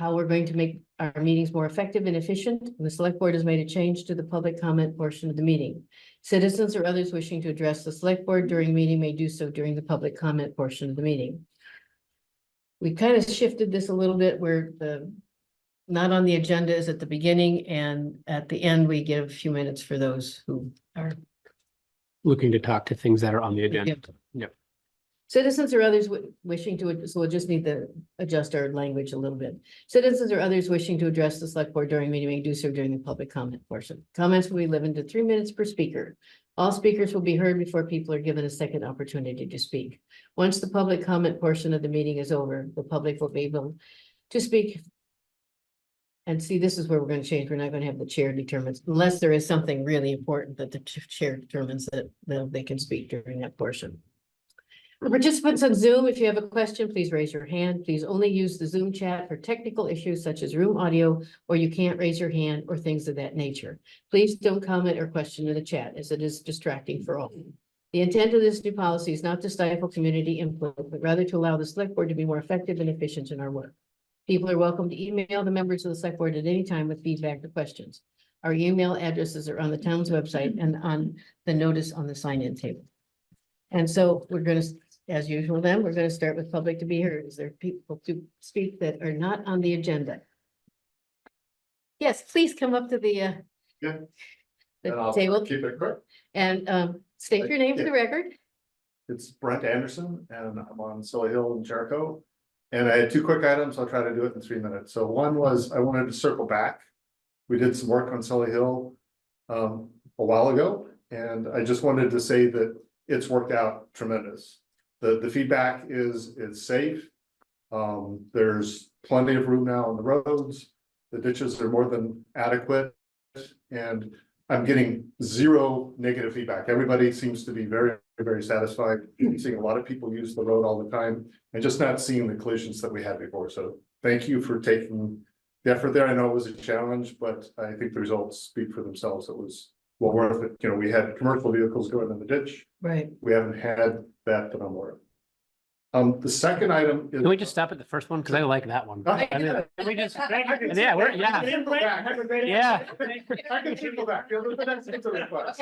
how we're going to make our meetings more effective and efficient. And the select board has made a change to the public comment portion of the meeting. Citizens or others wishing to address the select board during the meeting may do so during the public comment portion of the meeting. We kind of shifted this a little bit where the not on the agenda is at the beginning, and at the end, we give a few minutes for those who are looking to talk to things that are on the agenda. Yep. citizens or others wishing to, so we'll just need to adjust our language a little bit. Citizens or others wishing to address the select board during meeting may do so during the public comment portion. Comments will be limited to 3 minutes per speaker. All speakers will be heard before people are given a second opportunity to speak. Once the public comment portion of the meeting is over, the public will be able to speak. And see, this is where we're going to change. We're not going to have the chair determine, unless there is something really important that the chair determines that they can speak during that portion. The participants on Zoom, if you have a question, please raise your hand. Please only use the Zoom chat for technical issues such as room audio, or you can't raise your hand or things of that nature. Please don't comment or question in the chat, as it is distracting for all. The intent of this new policy is not to stifle community input, but rather to allow the select board to be more effective and efficient in our work. People are welcome to email the members of the select board at any time with feedback or questions. Our email addresses are on the town's website and on the notice on the sign-in table. And so we're going to, as usual, then we're going to start with public to be heard. Is there people to speak that are not on the agenda? Yes, please come up to the table Keep it quick. and state your name for the record. It's Brent Anderson and I'm on Silly Hill in Jericho. And I had 2 quick items. I'll try to do it in 3 minutes. So one was I wanted to circle back. We did some work on Silly Hill a while ago, and I just wanted to say that it's worked out tremendous. The feedback is it's safe. There's plenty of room now on the roads. The ditches are more than adequate, and I'm getting 0 negative feedback. Everybody seems to be very, very satisfied. I'm seeing a lot of people use the road all the time and just not seeing the collisions that we had before. So thank you for taking the effort there. I know it was a challenge, but I think the results speak for themselves. It was well worth it. You know, we had commercial vehicles going in the ditch. Right. We haven't had that I'm aware of. The second item is. Can we just stop at the first one? Because I like that one. I mean, can we just, yeah, we're, yeah. Yeah. I can circle back. It's a request.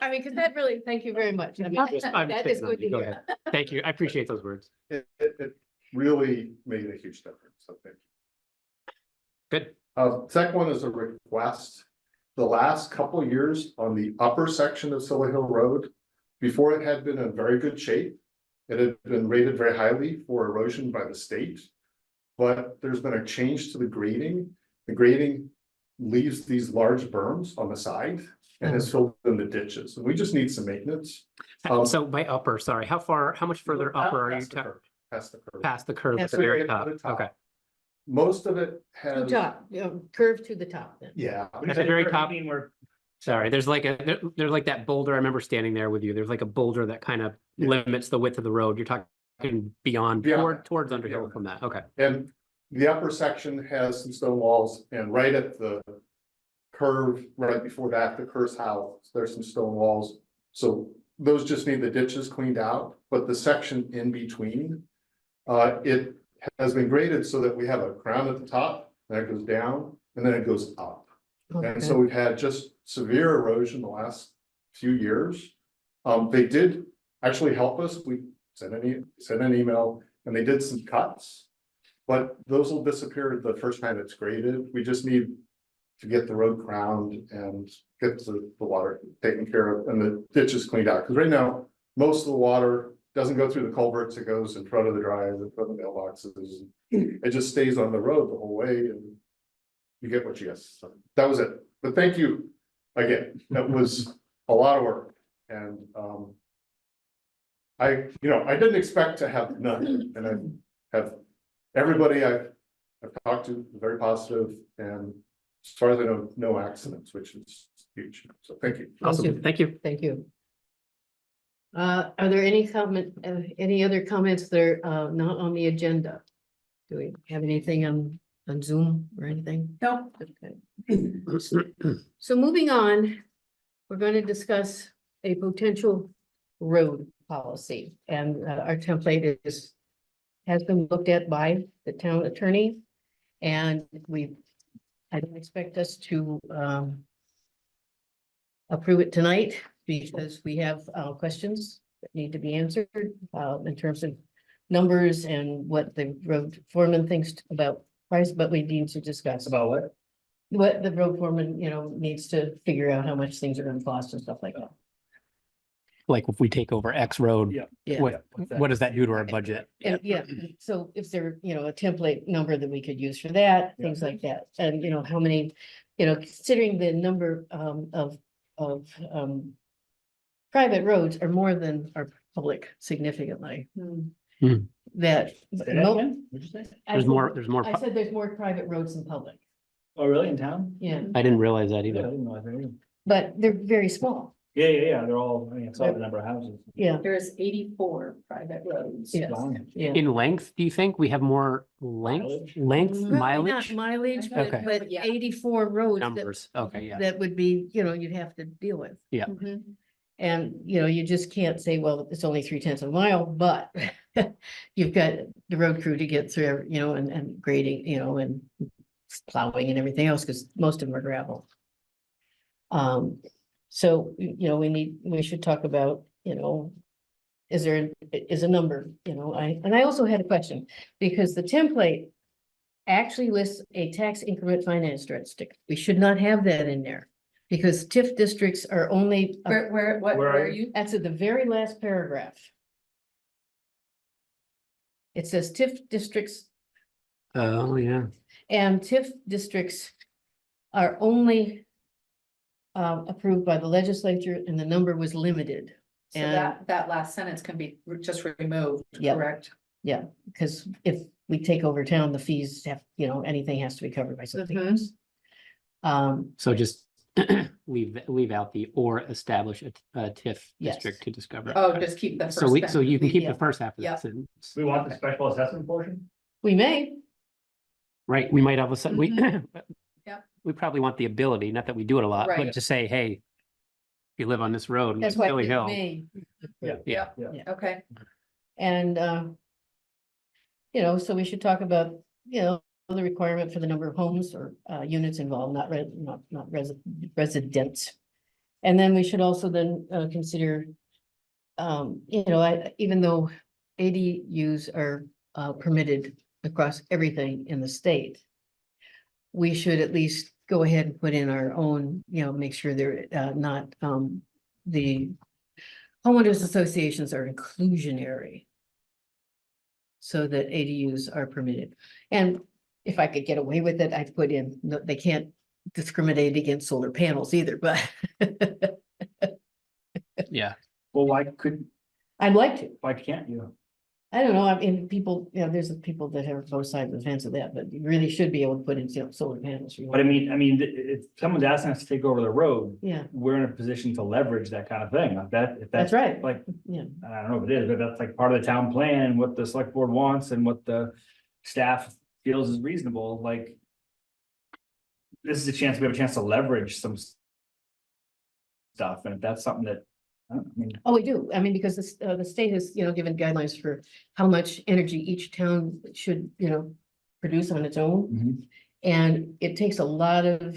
I mean, because that really, thank you very much. I mean, I'm that is good to Go hear. ahead. Thank you. I appreciate those words. It really made a huge difference. So thank you. Good. Second one is a request. The last couple of years on the upper section of Silly Hill Road, before it had been in very good shape. It had been rated very highly for erosion by the state. But there's been a change to the grading. The grading leaves these large berms on the side and has filled in the ditches. And we just need some maintenance. So by upper, sorry, how much further upper are you? Past the curve. Past the curve. Past at the very to top. the top. Okay. Most of it To has. top, curve to the top then. Yeah. At the very top. Sorry, there's like there's like that boulder. I remember standing there with you. There's like a boulder that kind of limits the width of the road. You're talking beyond towards Underhill from that. Okay. And the upper section has some stone walls, and right at the curve, right before that, the curse house, there's some stone walls. So those just need the ditches cleaned out, but the section in between, it has been graded so that we have a crown at the top, then it goes down, and then it goes up. Okay. And so we've had just severe erosion the last few years. They did actually help us. We sent an email and they did some cuts, but those will disappear the first time it's graded. We just need to get the road crowned and get the water taken care of and the ditches cleaned out. Because right now, most of the water doesn't go through the culverts. It goes in front of the drive, in front of the mailboxes. It just stays on the road the whole way and you get what you get. So that was it. But thank you again. That was a lot of work. And I didn't expect to have none. And I have everybody I've talked to very positive, and as far as I know, no accidents, which is huge. So thank you. Awesome. Thank you. Thank you. Are there any other comments that are not on the agenda? Do we have anything on Zoom or anything? No. Okay. So moving on, we're going to discuss a potential road policy, and our template is has been looked at by the town attorney. And I don't expect us to, approve it tonight because we have, questions that need to be answered, in terms of numbers and what the road foreman thinks about price, but we need to discuss. About what? What the road foreman, needs to figure out how much things are gonna cost and stuff like that. Like if we take over X road, Yeah. Yeah. what does that do to our budget? And yeah, so if there, a template number that we could use for that, Yeah. things like that, and how many, considering the number of private roads are more than our public significantly. Hmm. That. Say that mo- again? What'd you say? I There's more, said- I said there's more private roads than public, Oh, really? In town? yeah, I didn't realize that Yeah, I either. didn't know that. but they're very small, Yeah. They're all, I mean, it's all the number of houses. yeah, There's 84 private roads. Yes. Wow. yeah. In length, do you think we have more length, Mileage? Probably not mileage, mileage, Okay. but Yeah. 84 roads that, numbers? Okay, yeah. that would be, you'd have to deal with. Mhm. And, you just can't say, well, it's only 3/10 of a mile, but you've got the road crew to get through, and grading, and plowing and everything else, because most of them are gravel. So, we should talk about, is a number, I also had a question, because the template actually lists a tax increment finance statistic. We should not have that in there, because TIF districts are only. Where are you? That's at the very last paragraph. It says TIF districts, Oh, yeah. and TIF districts are only approved by the legislature, and the number was limited. So And- that last sentence can be just removed, Yep. correct? Yeah, because if we take over town, the fees have, anything has to be covered by something Mhm. else. So just leave out the or establish a TIF Yes. district to discover. Oh, just keep the first. So so you can keep yeah. the first half of Yeah. that sentence. We want the special assessment portion? We may, Right, we might have a sudden, we. Yep. We probably want the ability, not that we do it a lot, but Right. to say, hey. If you live on this road, that's like why Silly it Hill, may. yeah, Okay, And, so we should talk about, the requirement for the number of homes or units involved, not residents. And then we should also then consider, even though ADUs are permitted across everything in the state, we should at least go ahead and put in our own, make sure they're not, the homeowners associations are inclusionary, so that ADUs are permitted. And if I could get away with it, I'd put in, no, they can't discriminate against solar panels either, but yeah. Well, why can't you? I don't know, I mean, people, there's people that have both sides of the fence of that, but you really should be able to put in, solar panels. But I mean, if someone's asking us to take over the road, Yeah, we're in a position to leverage that kind of thing, like that, if that's that's right, like, yeah, I don't know if it is, but that's like part of the town plan, what the select board wants and what the staff feels is reasonable, like. This is a chance, we have a chance to leverage some stuff, and if that's something that, I mean, oh, we do, I mean, because the state has, given guidelines for how much energy each town should, produce on its own. mhm. And it takes a lot of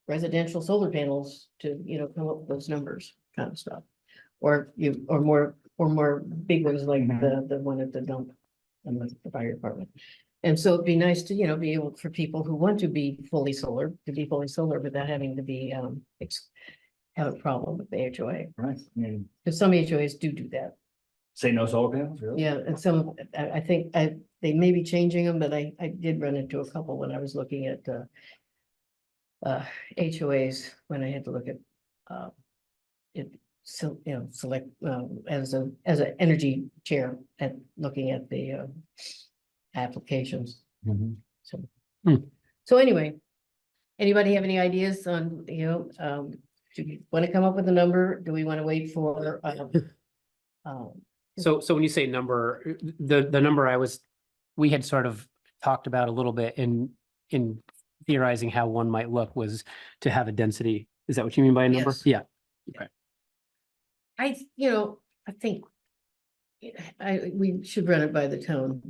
residential solar panels to, come up with those numbers kind of stuff. Or more big ones like the one at the dump and the fire department. And so it'd be nice to, be able for people who want to be fully solar, without having to be, have a problem with the HOA. Right, I mean, Because some HOAs do that. say no solar panels, really? Yeah, and some, I think they may be changing them, but I did run into a couple when I was looking at HOAs, when I had to look at it, so, select as an energy chair at looking at the applications. Mhm. So anyway, anybody have any ideas on, do we want to come up with a number? Do we want to wait for So when you say number, the number we had sort of talked about a little bit in theorizing how one might look was to have a density. Is that what you mean by a number? Yes. Yeah. I think we should run it by the town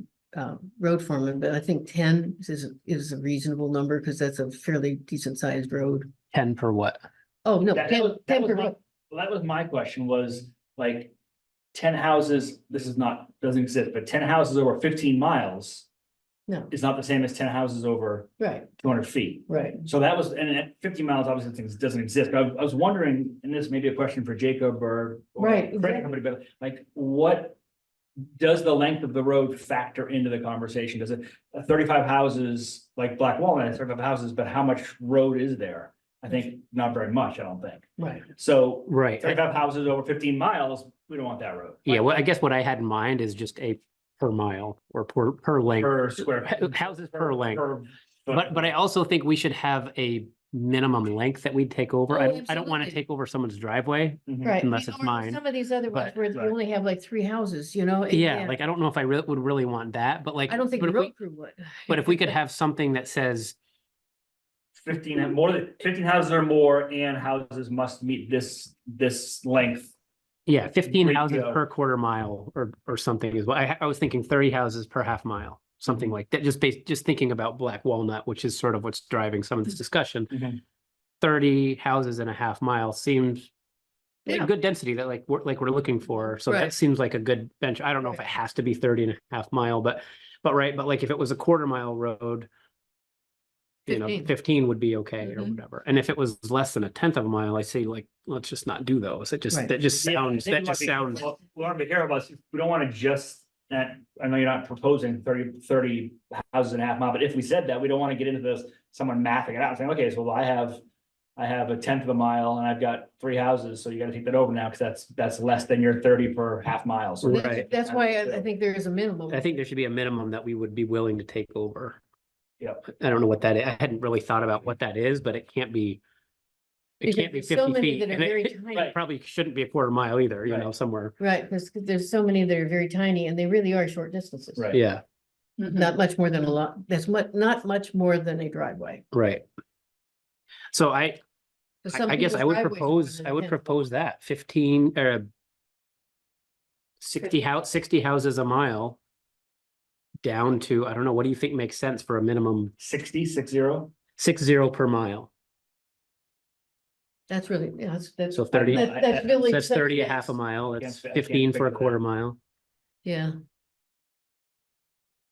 road foreman, but I think 10 is a reasonable number because that's a fairly decent sized road. 10 for what? Oh, no, That 10 was 10 my- per road. Well, that was my question was like 10 houses, this is not, doesn't exist, but 10 houses over 15 miles No, is not the same as 10 houses over right, 200 feet. right. So that was, and at 50 miles, obviously things doesn't exist. I was wondering, and this may be a question for Jacob or Right, Credit exactly. company, but like, what does the length of the road factor into the conversation? Does it 35 houses like Black Walnut, 35 houses, but how much road is there? I think not very much, I don't think. Right. So Right. 35 houses over 15 miles, we don't want that road. Yeah, well, I guess what I had in mind is just a per mile or per length. Per square. Houses per length. per- But I also think we should have a minimum length that we'd take over. Oh, I don't want to absolutely. take over someone's driveway. Mhm. Right. Unless You it's know, or mine, some of these other ones but- where you right. only have like 3 houses, you know? Yeah, like I don't know if I would really want that, but like. I don't think but the if we- road crew would. But if we could have something that says, 15, more than 15 houses or more and houses must meet this length. yeah, 15 houses Ratio. per quarter mile or something is what I was thinking 30 houses per half mile, something like that. Just thinking about Black Walnut, which is sort of what's driving some of this discussion. Mhm. 30 houses in a half mile seems like Yeah. good density that we're looking for. So Right. that seems like a good bench. I don't know if it Right. has to be 30 and a half mile, but like if it was a quarter mile road, 15. 15 would be okay or Mhm. whatever. And if it was less than a tenth of a mile, I say like, let's just not do those. Right. That just Yeah, I sounds, think that we just might be sounds, careful- We want to be careful about, we don't want to just, that, I know you're not proposing 30 houses in a half mile, but if we said that, we don't want to get into this, someone mathing it out, saying, okay, so I have a tenth of a mile and I've got 3 houses, so you gotta take that over now, because that's less than your 30 per half mile. So Right. That's why I think there is a minimum. I think there should be a minimum that we would be willing to take over. Yep. I don't know what that is. I hadn't really thought about what that is, but it can't be. It Because can't be there's so 50 many feet. that are and very it tiny. probably shouldn't be a quarter mile either, you know, Right. somewhere. Right, because there's so many that are very tiny and they really are short distances. Right. Yeah, Mhm. Not much more than a lot, not much more than a driveway. right. So I 'Cause some guess people's I would driveways are propose, more I would than 10. propose that 15 60 houses a mile. Down to, I don't know, what do you think makes sense for a minimum 60. 60 per mile? That's really, yeah, that's. So 30, That's really. that's 30 a half a mile, I that's can't fi- I can't 15 for a figure that. quarter mile. Yeah.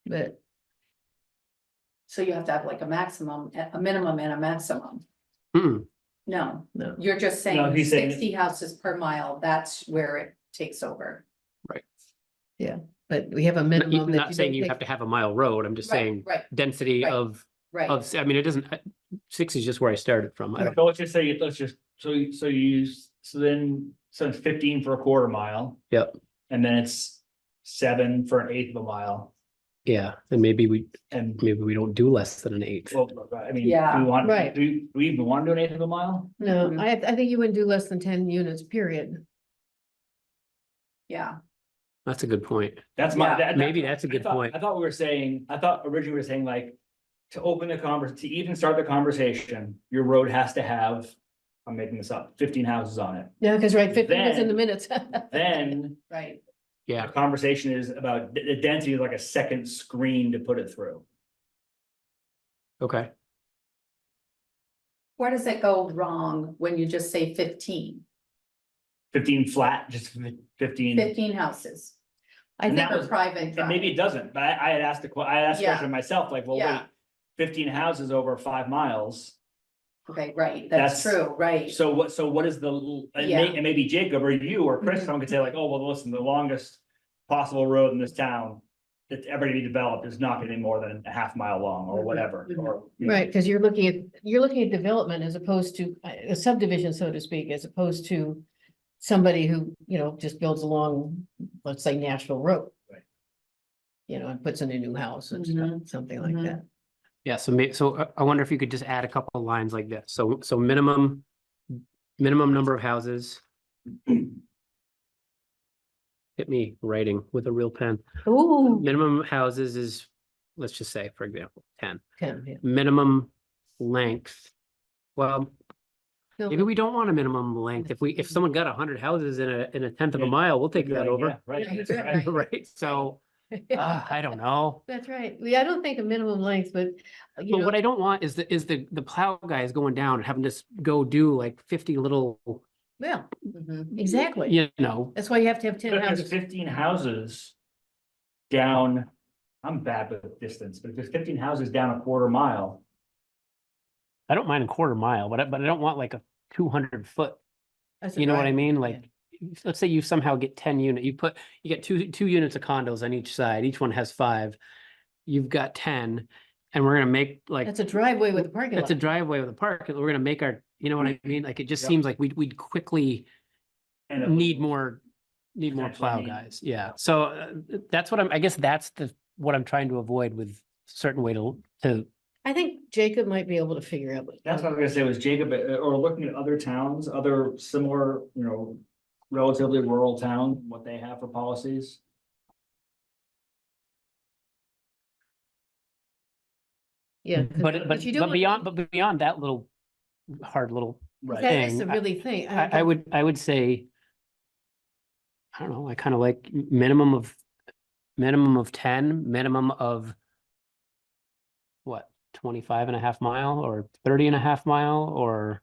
But, So you have to have like a maximum, a minimum and a maximum. Mm-mm. No, no, you're just No, saying he's saying- 60 houses per mile, that's where it takes over. but we have a minimum. that Not saying don't you take- have to have a mile road, I'm just Right, saying right, density right. of, right. I mean, it doesn't, 60 is just where I started from. I don't, So let's just say, so you use, so it's 15 for a quarter mile. Yep. And then it's 7 for an eighth of a mile, yeah, and maybe we and don't do less than an eighth. well, I mean, do Yeah, we want, right. do we even want to do an eighth of a mile? No, Mhm. I think you wouldn't do less than 10 units, period. Yeah, That's a good point. That's my. Yeah. Maybe that's a good point. I thought originally we were saying like, to open the to even start the conversation, your road has to have, I'm making this up, 15 houses on it. Yeah, because right, 15 is in the Then- minutes. Then right. Yeah, the conversation is about the density is like a second screen to put it through. okay. Where does it go wrong when you just say 15? 15 flat, just 15. 15 houses. I And think, that For was- private And maybe it drive. doesn't, but I had asked I had asked the Yeah. question myself, like, well, Yeah. wait, 15 houses over 5 miles. Okay, right, that's That's- true, right. So what is and Yeah. and maybe Jacob or you or Chris, Mhm. someone could say like, oh, well, listen, the longest possible road in this town that's ever to be developed is not gonna be more than a half mile long or whatever, Mhm. or. you know, right, because you're looking at development as opposed to a subdivision, so to speak, as opposed to somebody who, just builds along, let's say, Nashville Road. Right. And puts in a new house and stuff, Mhm. something like Mhm. that. Yeah, so I wonder if you could just add a couple of lines like this. So minimum number of houses. Hit me writing with a real pen. Ooh. Minimum houses is, let's just say, for example, 10. 10, yeah. Minimum length. Well, No, maybe we don't want a minimum length. If someone got 100 houses in a tenth of a Yeah. mile, we'll take You'd be that like, over. yeah, Right. Yeah, that's right. right. Right, so, I don't know. That's right. I don't think a minimum length, but you But know, what I don't want is the plow guys going down and having to go do like 50 little, well, exactly. you know, That's why you have to have But 10 if there's houses. 15 houses down, I'm bad with distance, but if there's 15 houses down a quarter mile, I don't mind a quarter mile, but I don't want like a 200-foot. That's a You know what I driveway, mean? yeah. Like, let's say you somehow get 10 unit, you get two units of condos on each side, each one has 5. You've got 10, and we're gonna make like, That's a driveway with a parking that's a lot. driveway with a park, and we're gonna make our, you know what I mean? Like, it just Yep. seems like we'd quickly end up need with- more Potentially plow need- guys, yeah. So that's what I guess that's what I'm trying to avoid with certain way to, I think Jacob might be able to figure out. That's what I was gonna say was Jacob, or looking at other towns, other similar, relatively rural town, what they have for policies. Yeah. 'cause but if you do want- beyond that little hard little That thing, is the really thing. I would say, I don't know, I kind of like minimum of 10, minimum of what, 25.5 mile or 30.5 mile, or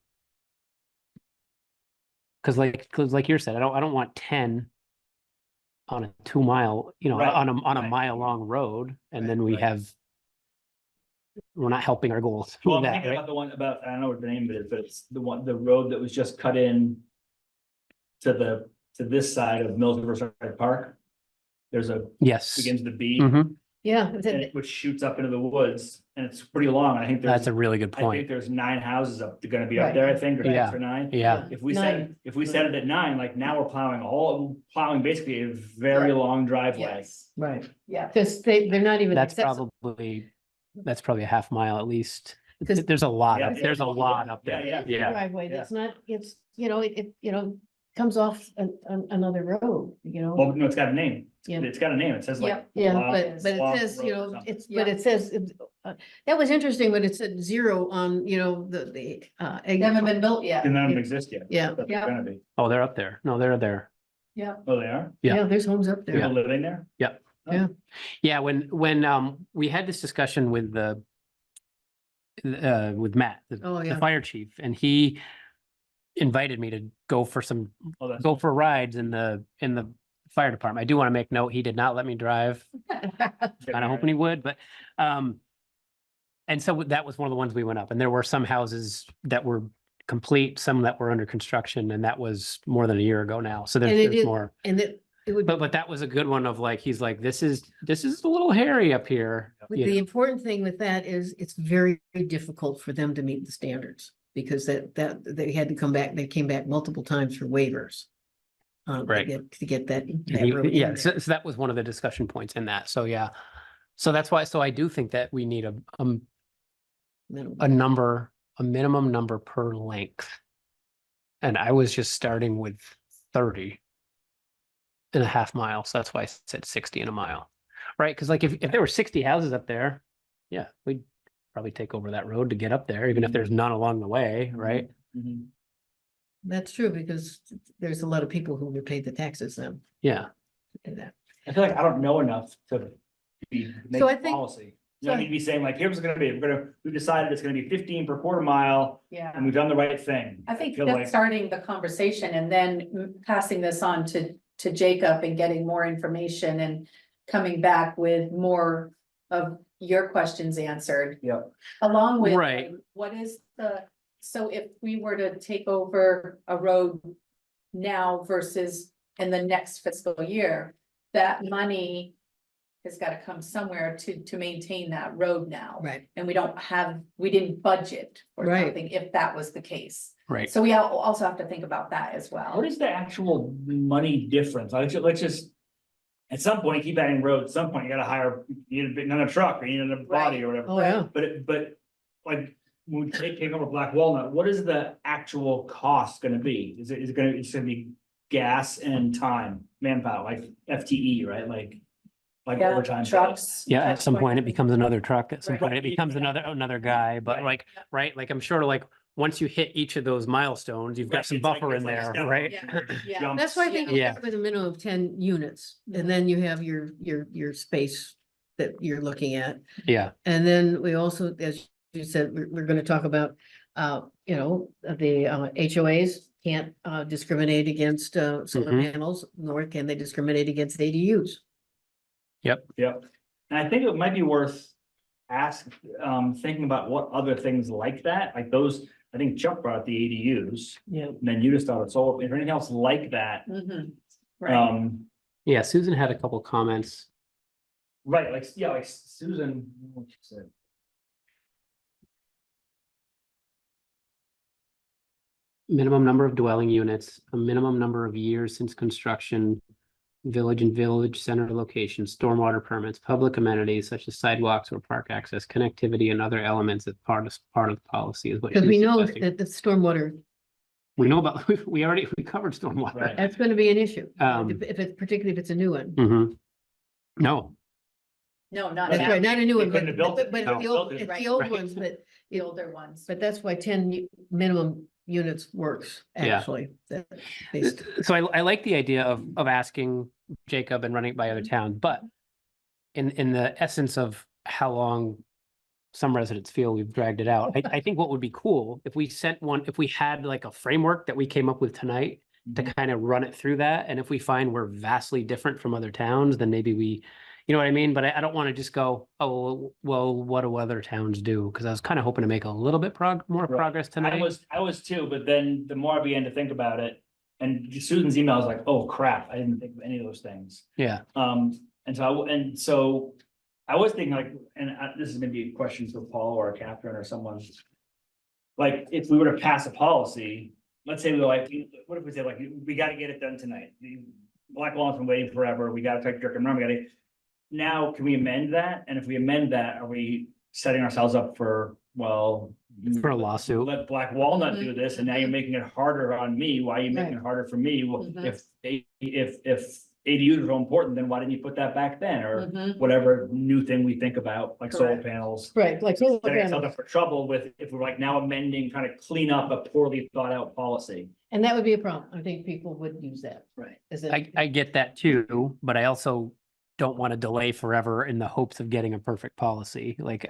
because like you said, I don't want 10 on a 2 mile, Right, on a right. mile long road, and Right, then we right. we're not helping our goals Well, with I'm that, thinking right? about the one about, I don't know what the name of it is, but it's the road that was just cut in to this side of Mills Riverside Park. There's Yes. begins with the B, Mhm. Yeah, which shoots up into the woods, and it's pretty long. I think That's there's, a really good I think point. there's 9 houses gonna be up Right. there, I think, or 6 Yeah. or 9. Yeah, If we Nine. set it at 9, like now we're plowing basically a very Yeah. long driveway. Yes, right. yeah. Because they're not even that's accessible. probably a half mile at least. Because There's a lot, Yeah, there's a lot up yeah, there. yeah. Yeah, driveway, yeah. that's not, it's, it comes off another road, Well, no, it's got a name. Yeah. It's got a name. It says like. Yep. Yeah, Blah, but it Blah says, Road or something. it's, Yeah. but it says, that was interesting, but it said 0 on, the. They haven't been built yet. And none of them exist yet. Yeah. But they're Yeah. gonna be. oh, they're up there. No, they're there. Yeah, Oh, they are? Yeah. Yeah, there's homes up there. People living there? Yeah, when we had this discussion with with Matt, Oh, the yeah. fire chief, and he invited me to go for Oh, that's. go for rides in the fire department. I do want to make note, he did not let me drive. Kind of hoping he would, but and so that was one of the ones we went up, and there were some houses that were complete, some that were under construction, and that was more than a year ago now. So And it there's is- more. And it would, But that was a good one of like, he's like, this is a little hairy up here. but you the know? important thing with that is it's very difficult for them to meet the standards. Because that they had to come back, they came back multiple times for waivers. Right. To get that. And that he- road in Yeah, there. so that was one of the discussion points in that. So, yeah. So that's why, I do think that we need a minimum number per length. And I was just starting with 30.5 miles. So that's why I said 60 in a mile. Right? Because like if there were 60 houses up there, yeah, we'd probably take over that road to get up there, even if there's none along the way, right? Mhm. That's true, because there's a lot of people who would pay the taxes then. Yeah. to do that. I feel like I don't know enough to make So I think- policy. You know, I mean, be saying like, here's what's gonna be, we decided it's gonna be 15 per quarter mile, yeah. and we've done the right thing. I think feel that's like- starting the conversation and then passing this on to Jacob and getting more information and coming back with more of your questions answered. Yep. Along with, Right. what is so if we were to take over a road now versus in the next fiscal year, that money has got to come somewhere to maintain that road now. Right, And we didn't budget for Right. something if that was the case. Right. So we also have to think about that as well. What is the actual money difference? Let's just. At some point, keep adding roads, at some point, you gotta you need another truck, or you need a body or whatever. oh, yeah, But like, when we take over Black Walnut, what is the actual cost gonna be? It's gonna be gas and time, manpower, like FTE, right? Like Yeah, overtime. pay. trucks. Yeah, at some point it becomes another truck, at some Right. point it becomes another guy, but Right. like, right, like I'm sure like once you hit each of those milestones, you've got Right, some it's like- buffer it's in like a there, step. right? Yeah. Jumps. That's why I think Yeah. with a minimum of 10 units, and then you have your space that you're looking at. Yeah, And then we also, as you said, we're gonna talk about, you know, the HOAs can't discriminate against solar Mhm. panels, nor can they discriminate against ADUs. Yep, and I think it might be worth thinking about what other things like that, like those, I think Chuck brought up the ADUs. Yeah. And then you just thought it's all, is there anything else like that? Mhm. Right, yeah, Susan had a couple comments. Right, like, yeah, like Susan, what she said. Minimum number of dwelling units, a minimum number of years since construction, village and village center locations, stormwater permits, public amenities such as sidewalks or park access, connectivity, and other elements that part of the policy is what. Because we she's know suggesting. that the stormwater, We know about, we covered stormwater. Right. that's gonna be an issue, Um, if it's, particularly if it's a new one. Mhm. No, no, not That's now, right, not a new They one, couldn't have built it. but No. it's the old, Built it, it's right. the old Right. ones, but the older ones. But that's why 10 minimum units works, Yeah. actually. that- based- so I like the idea of asking Jacob and running it by other towns, but in the essence of how long some residents feel we've dragged it out, I think what would be cool if we sent one, if we had like a framework that we came up with tonight to kind of run it through that, and if we find we're vastly different from other towns, then maybe we, you know what I mean? But I don't want to just go, oh, well, what do other towns do? Because I was kind of hoping to make a little bit more Right. progress tonight. I was too, but then the more I began to think about it, and Susan's email was like, oh crap, I didn't think of any of those things. Yeah, And so I was thinking like, and this is maybe a question for Paul or Catherine or someone. Like, if we were to pass a policy, let's say we were like, what if we say like, we gotta get it done tonight? The Black Wall's been waiting forever, we gotta take Dirk and run, we gotta. Now, can we amend that? And if we amend that, are we setting ourselves up for, well. for a lawsuit. Let Black Walnut do this, and now you're making it harder on me. Why are you making it harder for me? Well, Mhm. if ADUs are so important, then why didn't you put that back then? Or Mhm. whatever new thing we think about, like solar Correct. panels. Right, like solar Setting ourselves panels. up for trouble with, if we're like now amending, trying to clean up a poorly thought out policy. And that would be a problem. I think people would use that. Right. As a- I get that too, but I also don't want to delay forever in the hopes of getting a perfect policy. Like,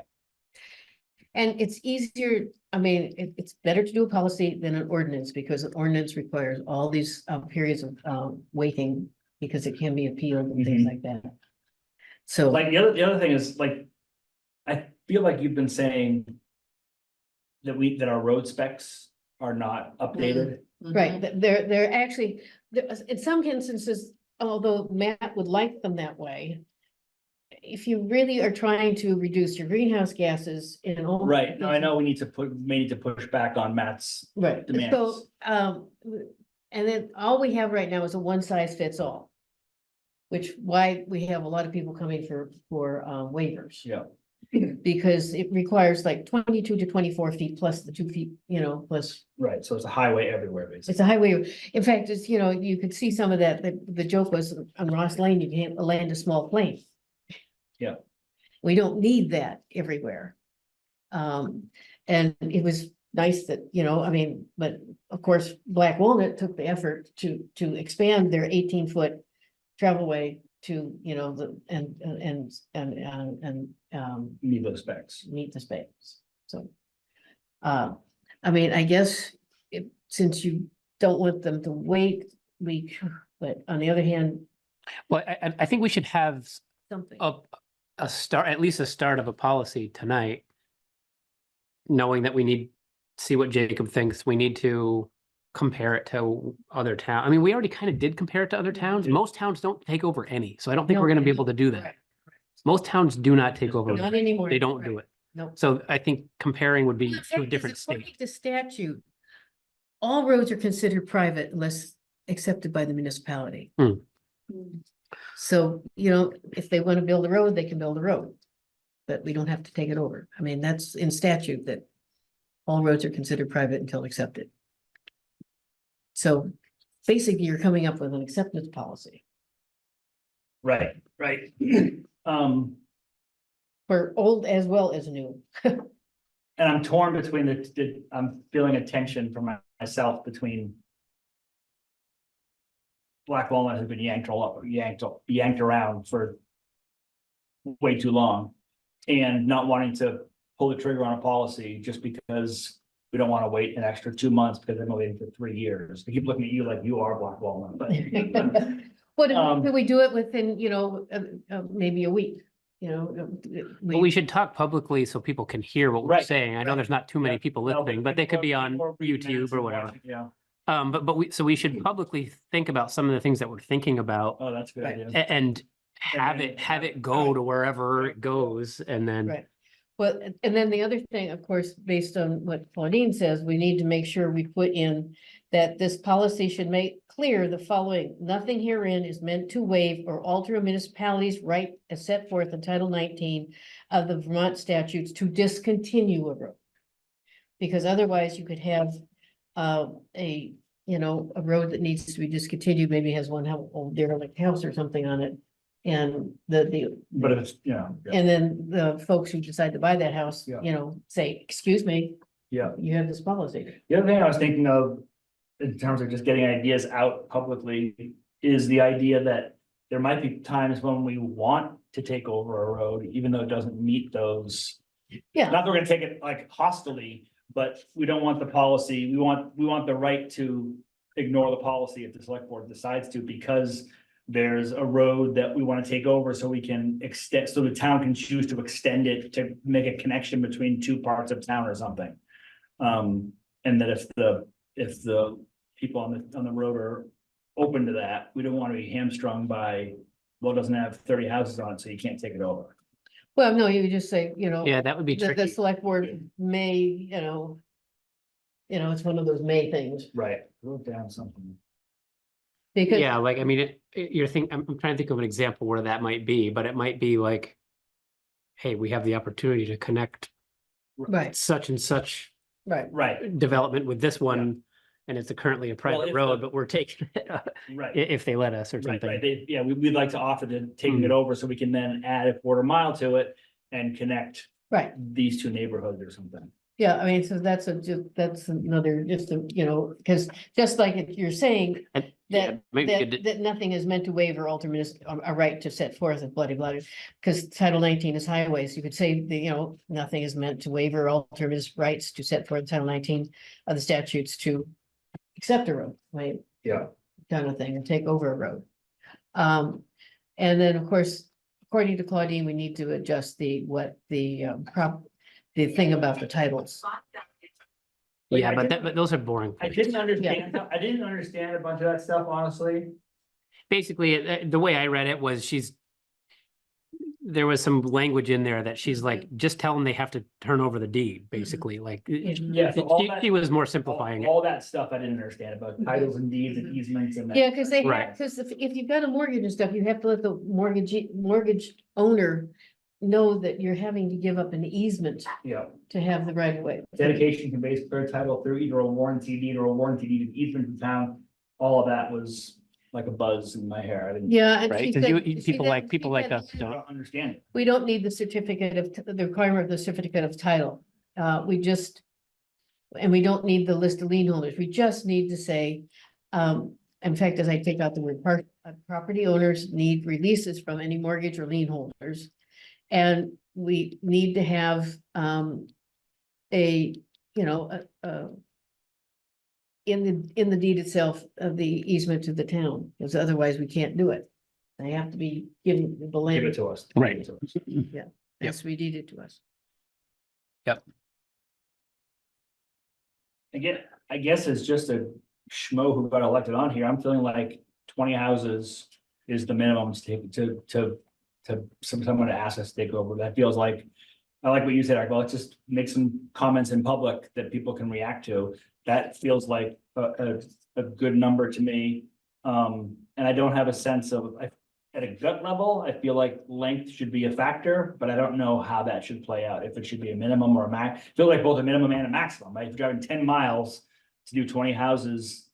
And it's easier, I mean, it's better to do a policy than an ordinance, because an ordinance requires all these periods of waiting, because it can be appealed and things Mhm. like that. So, Like the other thing is like, I feel like you've been saying that our road specs are not updated. right, they're actually, in some instances, although Matt would like them that way, if you really are trying to reduce your greenhouse gases in all. Right, now I know we need to push back on Matt's. Right, so, demands. and then all we have right now is a one size fits all. Which why we have a lot of people coming for waivers, Yeah. because it requires like 22 to 24 feet plus the 2 feet, you know, plus. Right, so it's a highway everywhere, basically. It's a highway. In fact, it's, you know, you could see some of that, the joke was on Ross Lane, you can't land a small plane. Yeah. We don't need that everywhere. And it was nice that, you know, I mean, but of course, Black Walnut took the effort to expand their 18-foot travelway to, you know, Meet those specs. meet the specs, so. I mean, I guess since you don't want them to wait, but on the other hand, well, I think we should have something. a start, at least a start of a policy tonight. Knowing that we need, see what Jacob thinks, we need to compare it to other towns. I mean, we already kind of did compare it to other towns. Yeah. Most towns don't take over any, so I don't think we're No. gonna be able to do that. Right. Most towns do not take over. Not anymore. They don't do it. No. So I think comparing would be Well, the to a fact is, different according state. to statute, all roads are considered private unless accepted by the municipality. Hmm. So, you know, if they want to build a road, they can build a road. But we don't have to take it over. I mean, that's in statute that all roads are considered private until accepted. So basically, you're coming up with an acceptance policy Right. for old as well as new. And I'm torn between I'm feeling a tension for myself between. Black walnut has been yanked around for. Way too long. And not wanting to pull the trigger on a policy just because we don't want to wait an extra 2 months because I'm waiting for 3 years. I keep looking at you like you are Black walnut, but. What Um, if we do it within, maybe a week, But we should talk publicly so people can hear what we're Right, saying. I know right. there's not too many people No, listening, but they could be on YouTube or whatever. Yeah, But we should publicly think about some of the things that we're thinking about oh, that's a good Right. idea. and have then it go to wherever it goes and then. Right. Well, and then the other thing, of course, based on what Claudine says, we need to make sure we put in that this policy should make clear the following: nothing herein is meant to waive or alter a municipality's right as set forth in Title 19 of the Vermont statutes to discontinue a road. Because otherwise you could have a road that needs to be discontinued, maybe has one old derelict house or something on it. And But if it's, and then the folks who decide to buy that house, Yeah. say, excuse me, yeah. you have this policy. The other thing I was thinking of, in terms of just getting ideas out publicly, is the idea that there might be times when we want to take over a road, even though it doesn't meet those. Yeah. Not that we're gonna take it like hostilely, but we don't want the policy, we want the right to ignore the policy if the select board decides to, because there's a road that we want to take over so we can extend, so the town can choose to extend it to make a connection between two parts of town or something. And that if the people on the road are open to that, we don't want to be hamstrung by, well, it doesn't have 30 houses on it, so you can't take it over. Well, no, you could just say, Yeah, that would be the tricky. select board may, it's one of those may things, Right. Wrote down something. because. Yeah, like, I mean, I'm trying to think of an example where that might be, but it might be like, hey, we have the opportunity to connect Right, such and such right, Right, development with this one, and it's currently a private if road, the- but we're taking it right. if they let us or Right, something. we'd like to offer taking it over so we can then add a quarter mile to it and connect right. these two neighborhoods or something. Yeah, I mean, so that's another, because just like if you're saying And, yeah, that, maybe we could- that nothing is meant to waive or alter a right to set forth a bloody bloody, because Title 19 is highways, you could say, nothing is meant to waive or alter municipal rights to set forth Title 19 of the statutes to accept a road, right? Yeah. Kind of thing, and take over a road. And then, of course, according to Claudine, we need to adjust the thing about the titles. Yeah, I but didn't- but those are boring. I didn't understand a bunch of that stuff, honestly. Basically, the way I read it was there was some language in there that she's like, just tell them they have to turn over the deed, basically, like. Yeah, so all that- She was more simplifying it. All that stuff I didn't understand about titles and deeds and easements and that. Yeah, because Right. because if you've got a mortgage and stuff, you have to let the mortgage owner know that you're having to give up an easement Yeah, to have the right of way. dedication conveys clear title through either a warranty deed or a warranty deed of easement from town. All of that was like a buzz in my hair. I didn't. Yeah, and Right, she 'cause said. people she like- said- people she like said us I don't understand it. We don't need the certificate of, the requirement of the certificate of title. And we don't need the list of lien holders. We just need to say, in fact, as I take out the word property owners need releases from any mortgage or lien holders. And we need to have, in the deed itself of the easement to the town, because otherwise we can't do it. They have to be given the Give land. it to us. Right. Give it to us. Has to be deeded to us. Again, I guess it's just a schmo who got elected on here. I'm feeling like 20 houses is the minimum to someone to ask us to take over. That feels like, I like what you said, Eric. Well, let's just make some comments in public that people can react to. That feels like a good number to me. And I don't have a sense of, at a gut level, I feel like length should be a factor, but I don't know how that should play out. If it should be a minimum or a max, I feel like both a minimum and a maximum, right? If you're driving 10 miles to do 20 houses,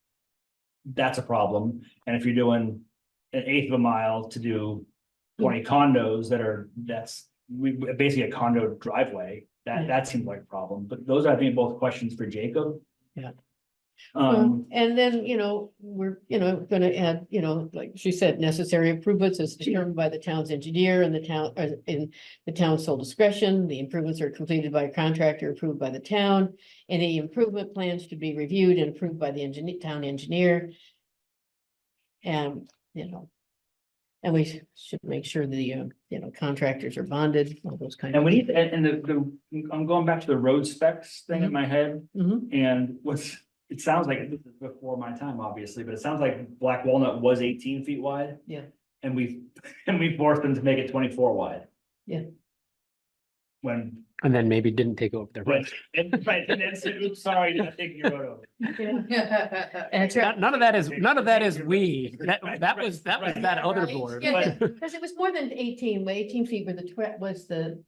that's a problem. And if you're doing an eighth of a mile to do 20 condos that's basically a condo driveway, Yeah. that seems like a problem, but those are, I think, both questions for Jacob. Yeah. Um, And then, we're, gonna add, like she said, necessary improvements as determined by the town's engineer and the town, or in the town's sole discretion. The improvements are completed by a contractor approved by the town. Any improvement plans should be reviewed and approved by the town engineer. And, and we should make sure the, contractors are bonded, all those kinds and of. we need, and I'm going back to the road specs thing in my head, Mhm. and it sounds like, this is before my time, obviously, but it sounds like Black Walnut was 18 feet wide. Yeah. And we forced them to make it 24 wide. Yeah. When, And then maybe didn't take over the road. right, and then said, oops, sorry, did I take your road over? That's right. None of that is we. That was that other Right. board. Yeah, because it was more than 18, but 18 feet were was two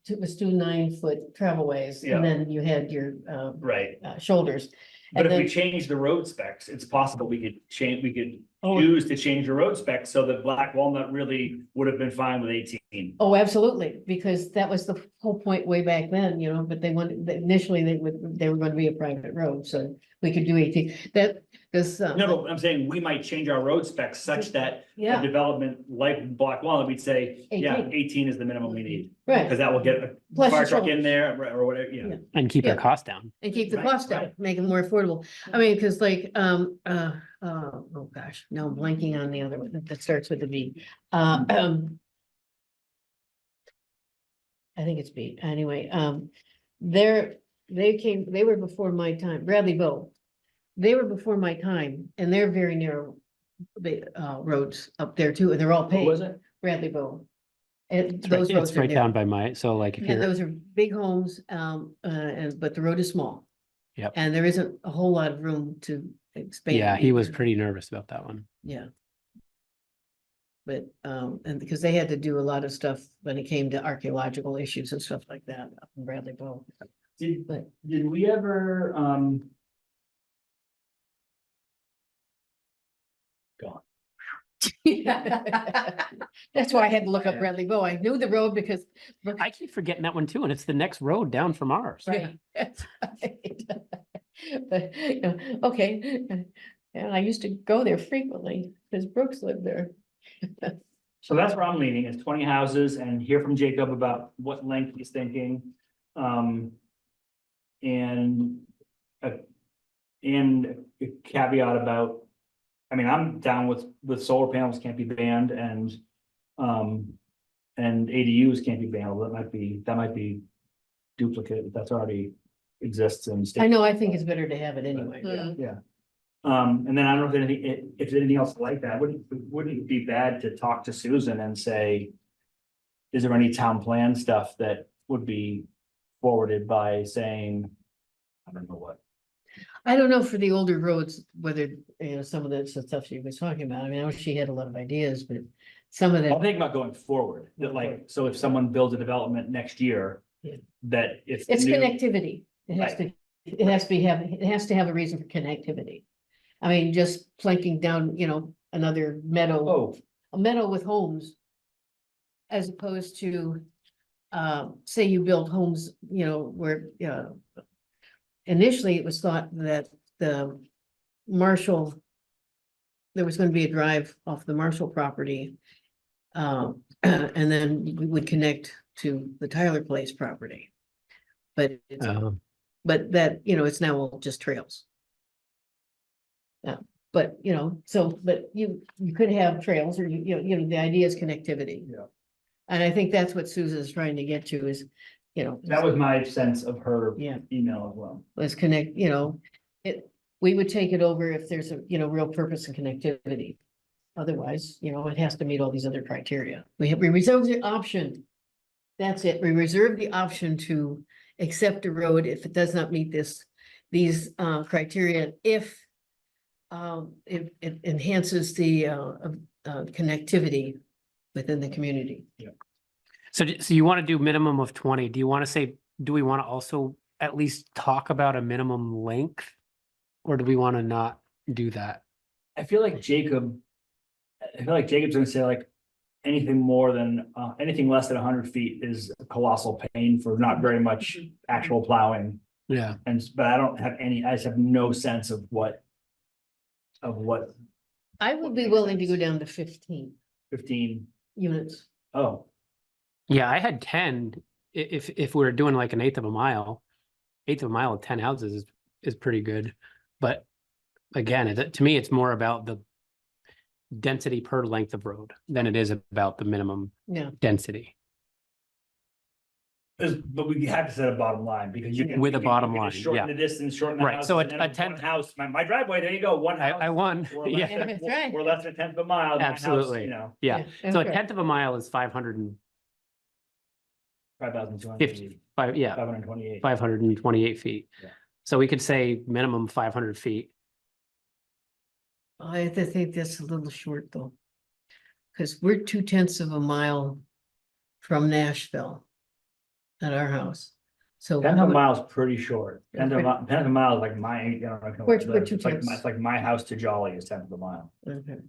9-foot travel ways, Yeah. and then you had your Right, shoulders. but And if we then, change the road specs, it's possible we could Oh. choose to change the road specs so that Black Walnut really would have been fine with 18. oh, absolutely, because that was the whole point way back then, but they wanted, initially they were going to be a private road, so we could do 18. That, because. No, no, I'm saying we might change our road specs such that a Yeah, development like Black Walnut, we'd say, yeah, 18. 18 is the minimum we need. right, Because that will get a Plus fire the truck toll. in there or whatever, yeah. Yeah. And keep our Yeah. costs down. and keep the Right, cost down, right. make it more affordable. I mean, because oh gosh, no, I'm blanking on the other one that starts with a B. I think it's B, anyway, they were before my time, Bradley Bow. They were before my time, and they're very narrow, roads up there too, and they're all What was paved, it? Bradley Bow. And It's right, those roads it's are right down narrow, by my, so like if and you're, those are big homes, but the road is small. Yep. And there isn't a whole lot of room to expand. yeah, he was either. pretty nervous about that one. Yeah. But, and because they had to do a lot of stuff when it came to archaeological issues and stuff like that up in Bradley Bow. Did, But did we ever, gone. that's why I had to look up Bradley Bow. I knew the road because. I keep forgetting that one too, and it's the next road down from ours. Right, that's right. But, okay, and I used to go there frequently, because Brooks lived there. So that's where I'm leaning, is 20 houses and hear from Jacob about what length he's thinking. And a caveat about, I mean, I'm down with solar panels can't be banned and ADUs can't be banned, although that might be duplicate, if that's already exists in state. I know, I think it's better to have it anyway. Yeah. And then I don't know if there's anything else like that, wouldn't it be bad to talk to Susan and say, is there any town plan stuff that would be forwarded by saying, I don't know what. I don't know for the older roads, whether, some of the stuff she was talking about. I mean, I know she had a lot of ideas, but some of I'm that, thinking about going forward, that like, so if someone builds a development next year. Yeah. That if. it's new- connectivity. It has to, it has to have a reason for connectivity. I mean, just planking down, another meadow, Oh, a meadow with homes. As opposed to, say you build homes, where, initially it was thought that the Marshall. There was gonna be a drive off the Marshall property. And then we would connect to the Tyler Place property. But, but that, it's now all just trails. Yeah, but, but you could have trails or the idea is connectivity. Yeah. And I think that's what Susan's trying to get to is, that was my sense of her yeah, email as well. let's connect, we would take it over if there's a, real purpose and connectivity. Otherwise, it has to meet all these other criteria. We reserve the option. That's it. We reserve the option to accept a road if it does not meet these criteria, if it enhances the connectivity within the community. So you want to do minimum of 20. Do you want to say, do we want to also at least talk about a minimum length? Or do we want to not do that? I feel like Jacob's gonna say like, anything more than, anything less than 100 feet is a colossal pain for not very much actual plowing. Yeah. But I don't have any, I just have no sense of what. I would be willing to go down to 15 15, units. oh, Yeah, I had 10. If we were doing like an eighth of a mile of 10 houses is pretty good. But again, to me, it's more about the density per length of road than it is about the minimum Yeah. density. but we have to set a bottom line because you can. With a you can- bottom you can line, Shorten yeah. the distance, shorten the Right, house. so and a then one 10th house, my driveway, there you go, one house. I won. We're Yeah, less than- That's right. We're less than a tenth of a mile. my house, absolutely. You know, Yeah. So a okay. tenth of a mile is 505, 5,200 yeah, 528. 528 feet. Yeah. So we could say minimum 500 feet. I have to think that's a little short though. Cause we're 2/10 of a mile from Nashville. At our house, so. Tenth how of a mu- mile is pretty short. Tenth of a mile is like my, you know. We're it's 2/10. it's like my house to Jolly is tenth of a mile. Okay.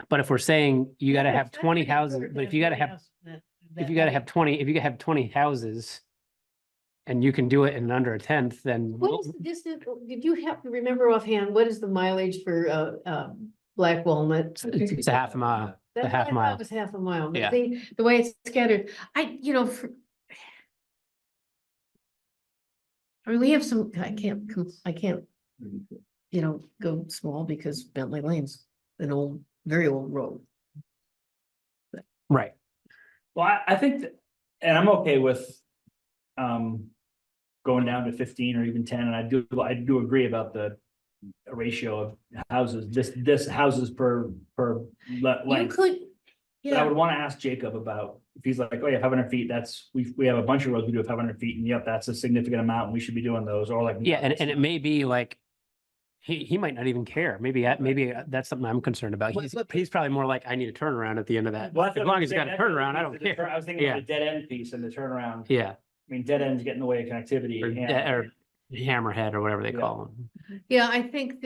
But if we're saying you gotta Yeah, have that's 20 pretty houses, short but if to you gotta 20 have, houses that if you gotta height. have 20, if you have 20 houses. And you can do it in under a tenth, then What is the distance, did you have to remember offhand, what is the mileage for Black Walnut? it's a half a mile, That's a half what I thought mile. it was half a mile, Yeah. but the way it's scattered, I mean, we have some, I can't, go small because Bentley Lane's an old, very old road. Right. Well, I think, and I'm okay with, going down to 15 or even 10, and I do agree about the ratio of houses, this houses per You length. could, But I yeah, would want to ask Jacob about, if he's like, oh yeah, 500 feet, that's, we have a bunch of roads we do at 500 feet, and yep, that's a significant amount, and we should be doing those, or like. Yeah, and it may be like, he might not even care. Maybe that's something I'm concerned about. He's probably more like, I need a turnaround at the end of that. Well, that's As what long I'm as you saying, got a that's the turnaround, I piece, don't care. I was thinking Yeah. about the dead end piece and the turnaround. Yeah, I mean, dead ends get in the way of connectivity. or hammerhead or whatever they Yeah. call them. yeah, I think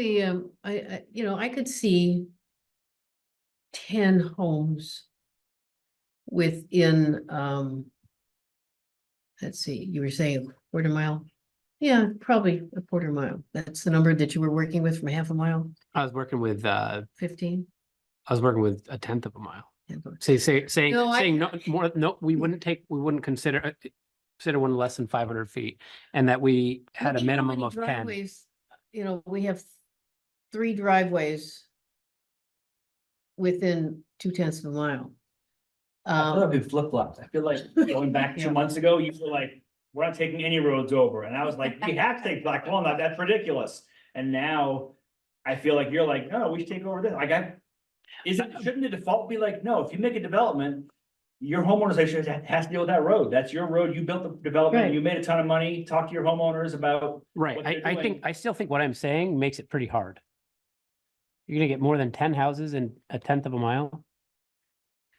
I could see 10 homes within, let's see, you were saying quarter mile? Yeah, probably a quarter mile. That's the number that you were working with from half a mile, I was working with 15? a tenth of a mile. Yeah, Saying No, no more, no, we wouldn't consider one less than 500 feet, and that we had a Look at how minimum many of 10. driveways, we have 3 driveways within 2/10 of a mile. I feel like we flip-flopped. I feel like going back Yeah. 2 months ago, you were like, we're not taking any roads over. And I was like, we have to take Black Walnut, that's ridiculous. And now I feel like you're like, no, we should take over this. Shouldn't the default be like, no, if you make a development, your homeowners association has to deal with that road. That's your road. You built the development, Right. you made a ton of money, talk to your homeowners about. Right, what they're I still think what I'm saying makes it pretty hard. You're gonna get more than 10 houses in a tenth of a mile.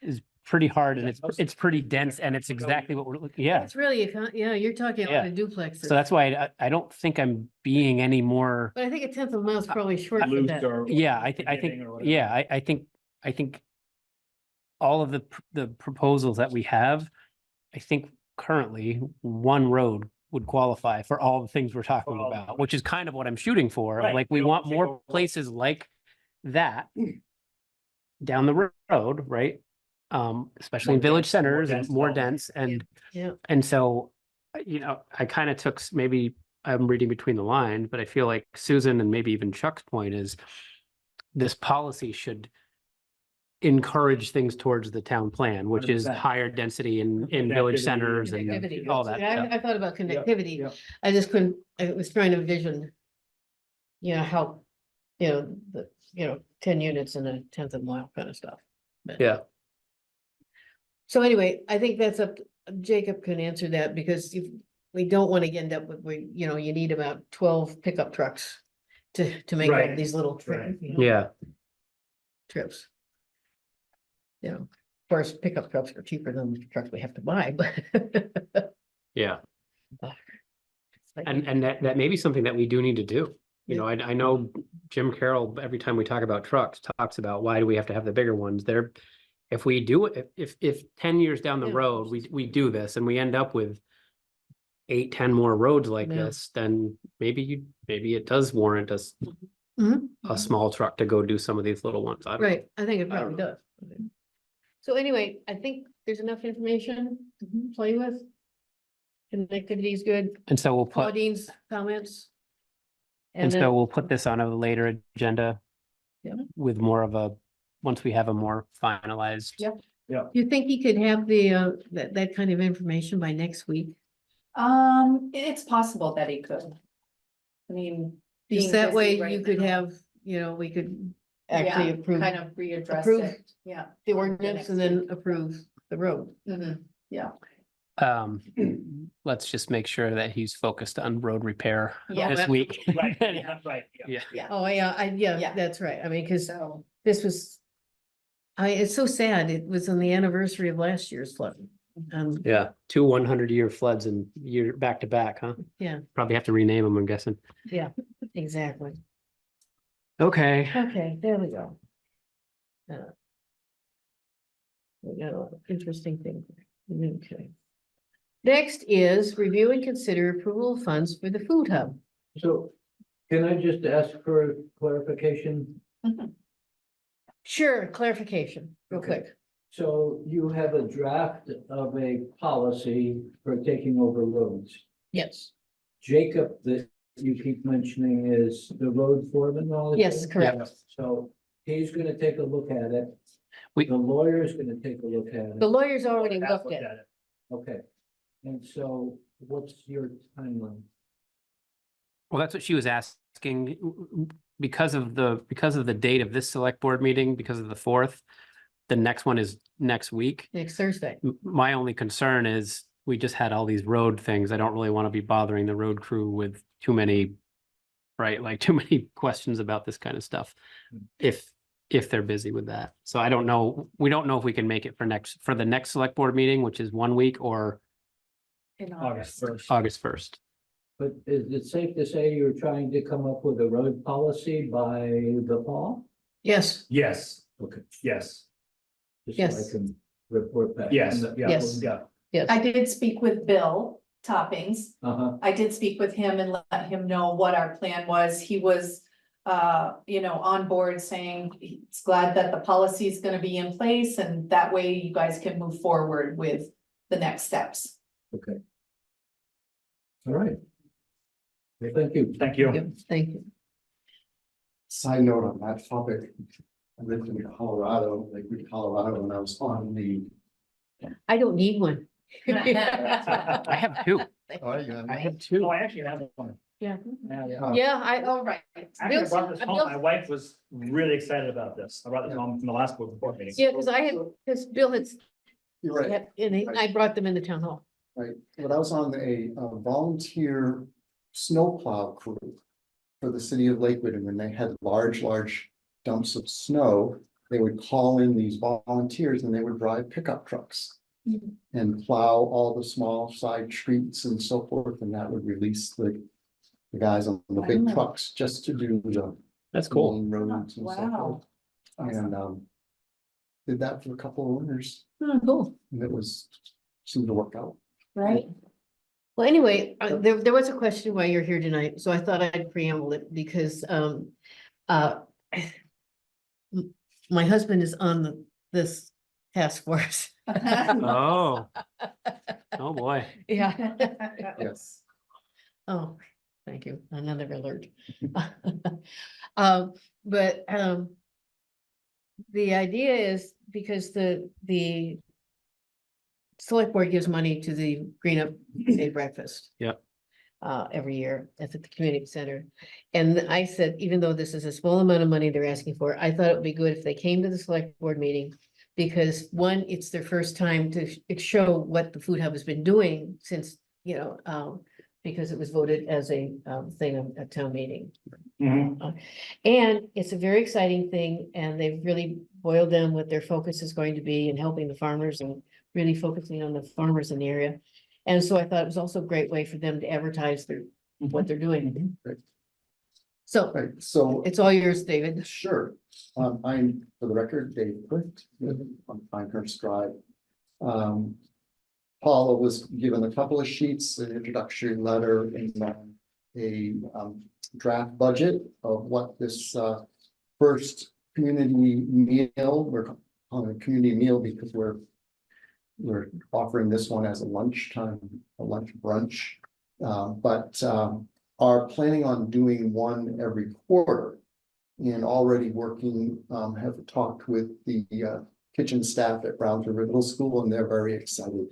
Is pretty hard, and it's pretty dense, and it's exactly what we're looking, yeah. It's really, you're talking Yeah. about a duplex. So that's why I don't think I'm being any more, But I think a 10th of a mile is probably short for Loose that. or. yeah, I forgiving think, or whatever. yeah, I think all of the proposals that we have, I think currently one road would qualify for all the things we're talking Well, about, which is kind of what I'm shooting for. Right, Like, we we don't want take more over- places like that down the road, right? Especially in More village dense, more centers and dense more development. dense, Yeah, and so, I kind of took, maybe I'm reading between the lines, but I feel like Susan and maybe even Chuck's point is this policy should encourage things towards the town plan, which is 100%. higher density in village Connectivity, centers and connectivity. all that stuff. I thought about connectivity. yeah. I just couldn't, I was trying to vision, how, the, 10 units in a 10th of a mile kind of stuff. But- Yeah, So anyway, I think that's up, Jacob can answer that because if we don't want to end up with, you need about 12 pickup trucks to make all Right, these little right. yeah, trips. Of course, pickup trucks are cheaper than the trucks we have to buy, but. yeah. It's like- And that may be something that we do need to do. I know Jim Carroll, every time we talk about trucks, talks about why do we have to have the bigger ones? They're if we do it, if 10 years down the Yeah. road, we do this and we end up with 8, 10 more roads like Yeah. this, then maybe it does warrant us Mhm. a small truck to go do some of these little ones. I don't know. Right, I think it I probably don't does. So anyway, I think there's enough information to play with. Connectivity is good, And so we'll put, Claudine's comments. and then- so we'll put this on a later agenda. Yeah. With more of a, once we have a more finalized. Yep. You think he could have the, that kind of information by next week? It's possible that he could. I mean. Because being that way busy right you could now, have, we could actually yeah, approve kind of readdress approve it, yeah. the on ordinance and next then week. approve the road. Mhm. Let's just make sure that he's focused on road repair Yeah. this week. Right, yeah, right, yeah. Yeah. Oh, yeah, Yeah. that's right. I mean, because So, this was, it's so sad. It was on the anniversary of last year's flood. Yeah, 2 100-year floods and year back to back, huh? Yeah, Probably have to rename them, I'm guessing. exactly. Okay, Okay, there we go. We got an interesting thing. Okay. Next is review and consider approval of funds for the food hub. So can I just ask for clarification? Sure, clarification, real Okay. quick. So you have a draft of a policy for taking over roads. Yes, Jacob, that you keep mentioning is the road foreman knowledge? yes, correct. So he's gonna take a look at it. We- The lawyer's gonna take a look at The it. lawyers already That's looked what at it. that is. Okay. And so what's your timeline? well, that's what she was asking. Because of the date of this select board meeting, because of the 4th, the next one is next week. Next Thursday. My only concern is we just had all these road things. I don't really want to be bothering the road crew with too many, right, like too many questions about this kind of stuff. If they're busy with that. So I don't know, we don't know if we can make it for the next select board meeting, which is 1 week, or in August August. 1st. August 1st. But is it safe to say you're trying to come up with a road policy by the fall? Yes, Yes, Okay. yes, Just so Yes. I can report back. yes, yeah, Yes. yeah. yes. I did speak with Bill Toppings. Uh-huh. I did speak with him and let him know what our plan was. He was, on board saying he's glad that the policy is gonna be in place and that way you guys can move forward with the next steps. Okay. All right. Well, thank you. Thank you. Yep, thank you. Side note on that topic, I lived in Colorado, Lakewood, Colorado, and I was on the. I don't need one. I have 2. Oh, yeah. I have 2. Oh, I actually have one. Yeah. Yeah. Yeah, All right. Actually, I brought this home. My wife was really excited about this. I brought this home from the last board meeting. Yeah, because Bill had, You're right. and I brought them in the town hall. Right, but I was on a volunteer snowplow crew for the city of Lakewood, and when they had large dumps of snow, they would call in these volunteers and they would drive pickup trucks and plow all the small side streets and so forth, and that would release the guys on the big Wow. trucks just to do the That's cool. main roads and so Wow. forth. And did that for a couple of winters, Cool. and it seemed to work out. Right? Well, anyway, there was a question why you're here tonight, so I thought I'd preamble it because, my husband is on this task force. Oh. Oh, boy. Yeah. Yes. Oh, thank you. Another alert. But, the idea is because the select board gives money to the Green Up Day Breakfast. Yep. Every year at the community center. And I said, even though this is a small amount of money they're asking for, I thought it would be good if they came to the select board meeting. Because one, it's their first time to show what the food hub has been doing since, because it was voted as a thing at town meeting. Mhm. And it's a very exciting thing, and they've really boiled down what their focus is going to be in helping the farmers and really focusing on the farmers in the area. And so I thought it was also a great way for them to advertise what they're doing. So Right, so, it's all yours, David. sure, I'm, for the record, Dave Quick, on Pinehurst Drive. Paula was given a couple of sheets, an introductory letter, and then a draft budget of what this first community meal, we're calling it a community meal because we're offering this one as a lunchtime, a lunch brunch. But are planning on doing one every quarter. And already working, have talked with the kitchen staff at Browns River Middle School, and they're very excited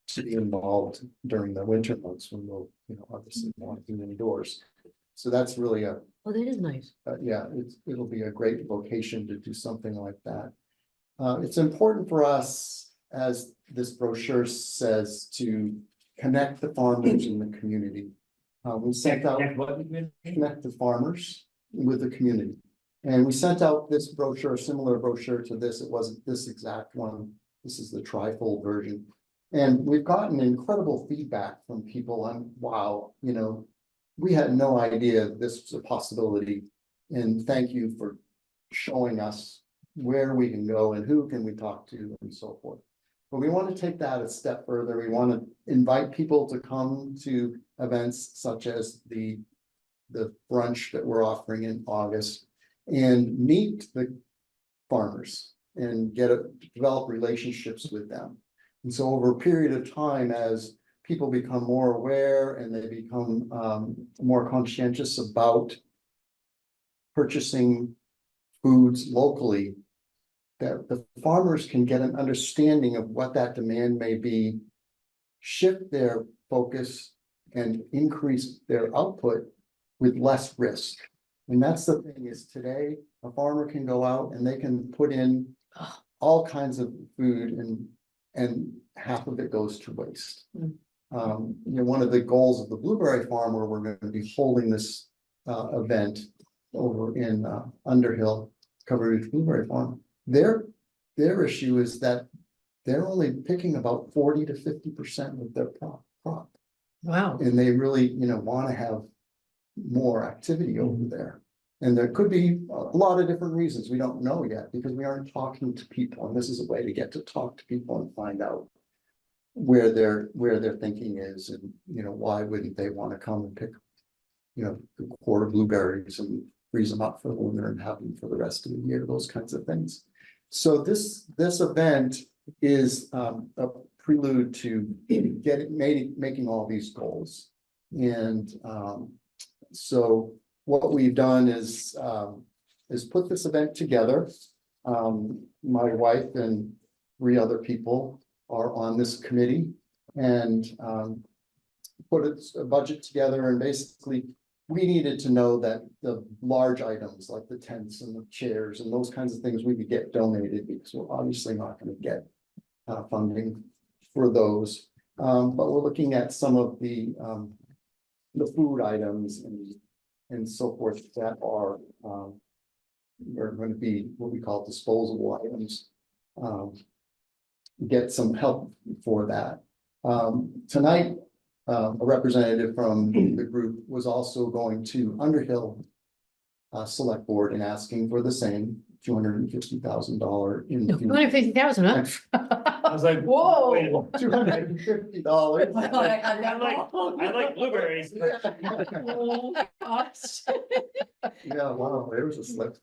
to be involved during the winter months when we'll, obviously want to do indoors. So that's really Oh, that is nice. yeah, it'll be a great location to do something like that. It's important for us, as this brochure says, to connect the farmers in the community. We sent out connect the farmers with the community. And we sent out this brochure, a similar brochure to this. It wasn't this exact one. This is the trifold version. And we've gotten incredible feedback from people on, wow, we had no idea this was a possibility. And thank you for showing us where we can go and who can we talk to and so forth. But we want to take that a step further. We want to invite people to come to events such as the brunch that we're offering in August and meet the farmers and develop relationships with them. And so over a period of time, as people become more aware and they become more conscientious about purchasing foods locally, that the farmers can get an understanding of what that demand may be, shift their focus and increase their output with less risk. And that's the thing is today, a farmer can go out and they can put in all kinds of food and half of it goes to waste. One of the goals of the blueberry farm where we're going to be holding this event over in Underhill, Covered Ridge Blueberry Farm, their issue is that they're only picking about 40 to 50% of their crop. Wow. And they really, want to have more activity over there. And there could be a lot of different reasons. We don't know yet because we aren't talking to people. And this is a way to get to talk to people and find out where their thinking is and, why wouldn't they want to come and pick, a quart of blueberries and freeze them up for the winter and have them for the rest of the year, those kinds of things. So this event is a prelude to making all these goals. And so what we've done is put this event together. My wife and 3 other people are on this committee and put a budget together, and basically we needed to know that the large items like the tents and the chairs and those kinds of things we could get donated because we're obviously not going to get funding for those. But we're looking at some of the food items and so forth that are going to be what we call disposable items. Get some help for that. Tonight, a representative from the group was also going to Underhill Select Board and asking for the same $250,000 in No, 250,000, huh? I was like, Whoa. wait a minute. $250. I like blueberries. Oh, gosh. Yeah, wow, there was a slip.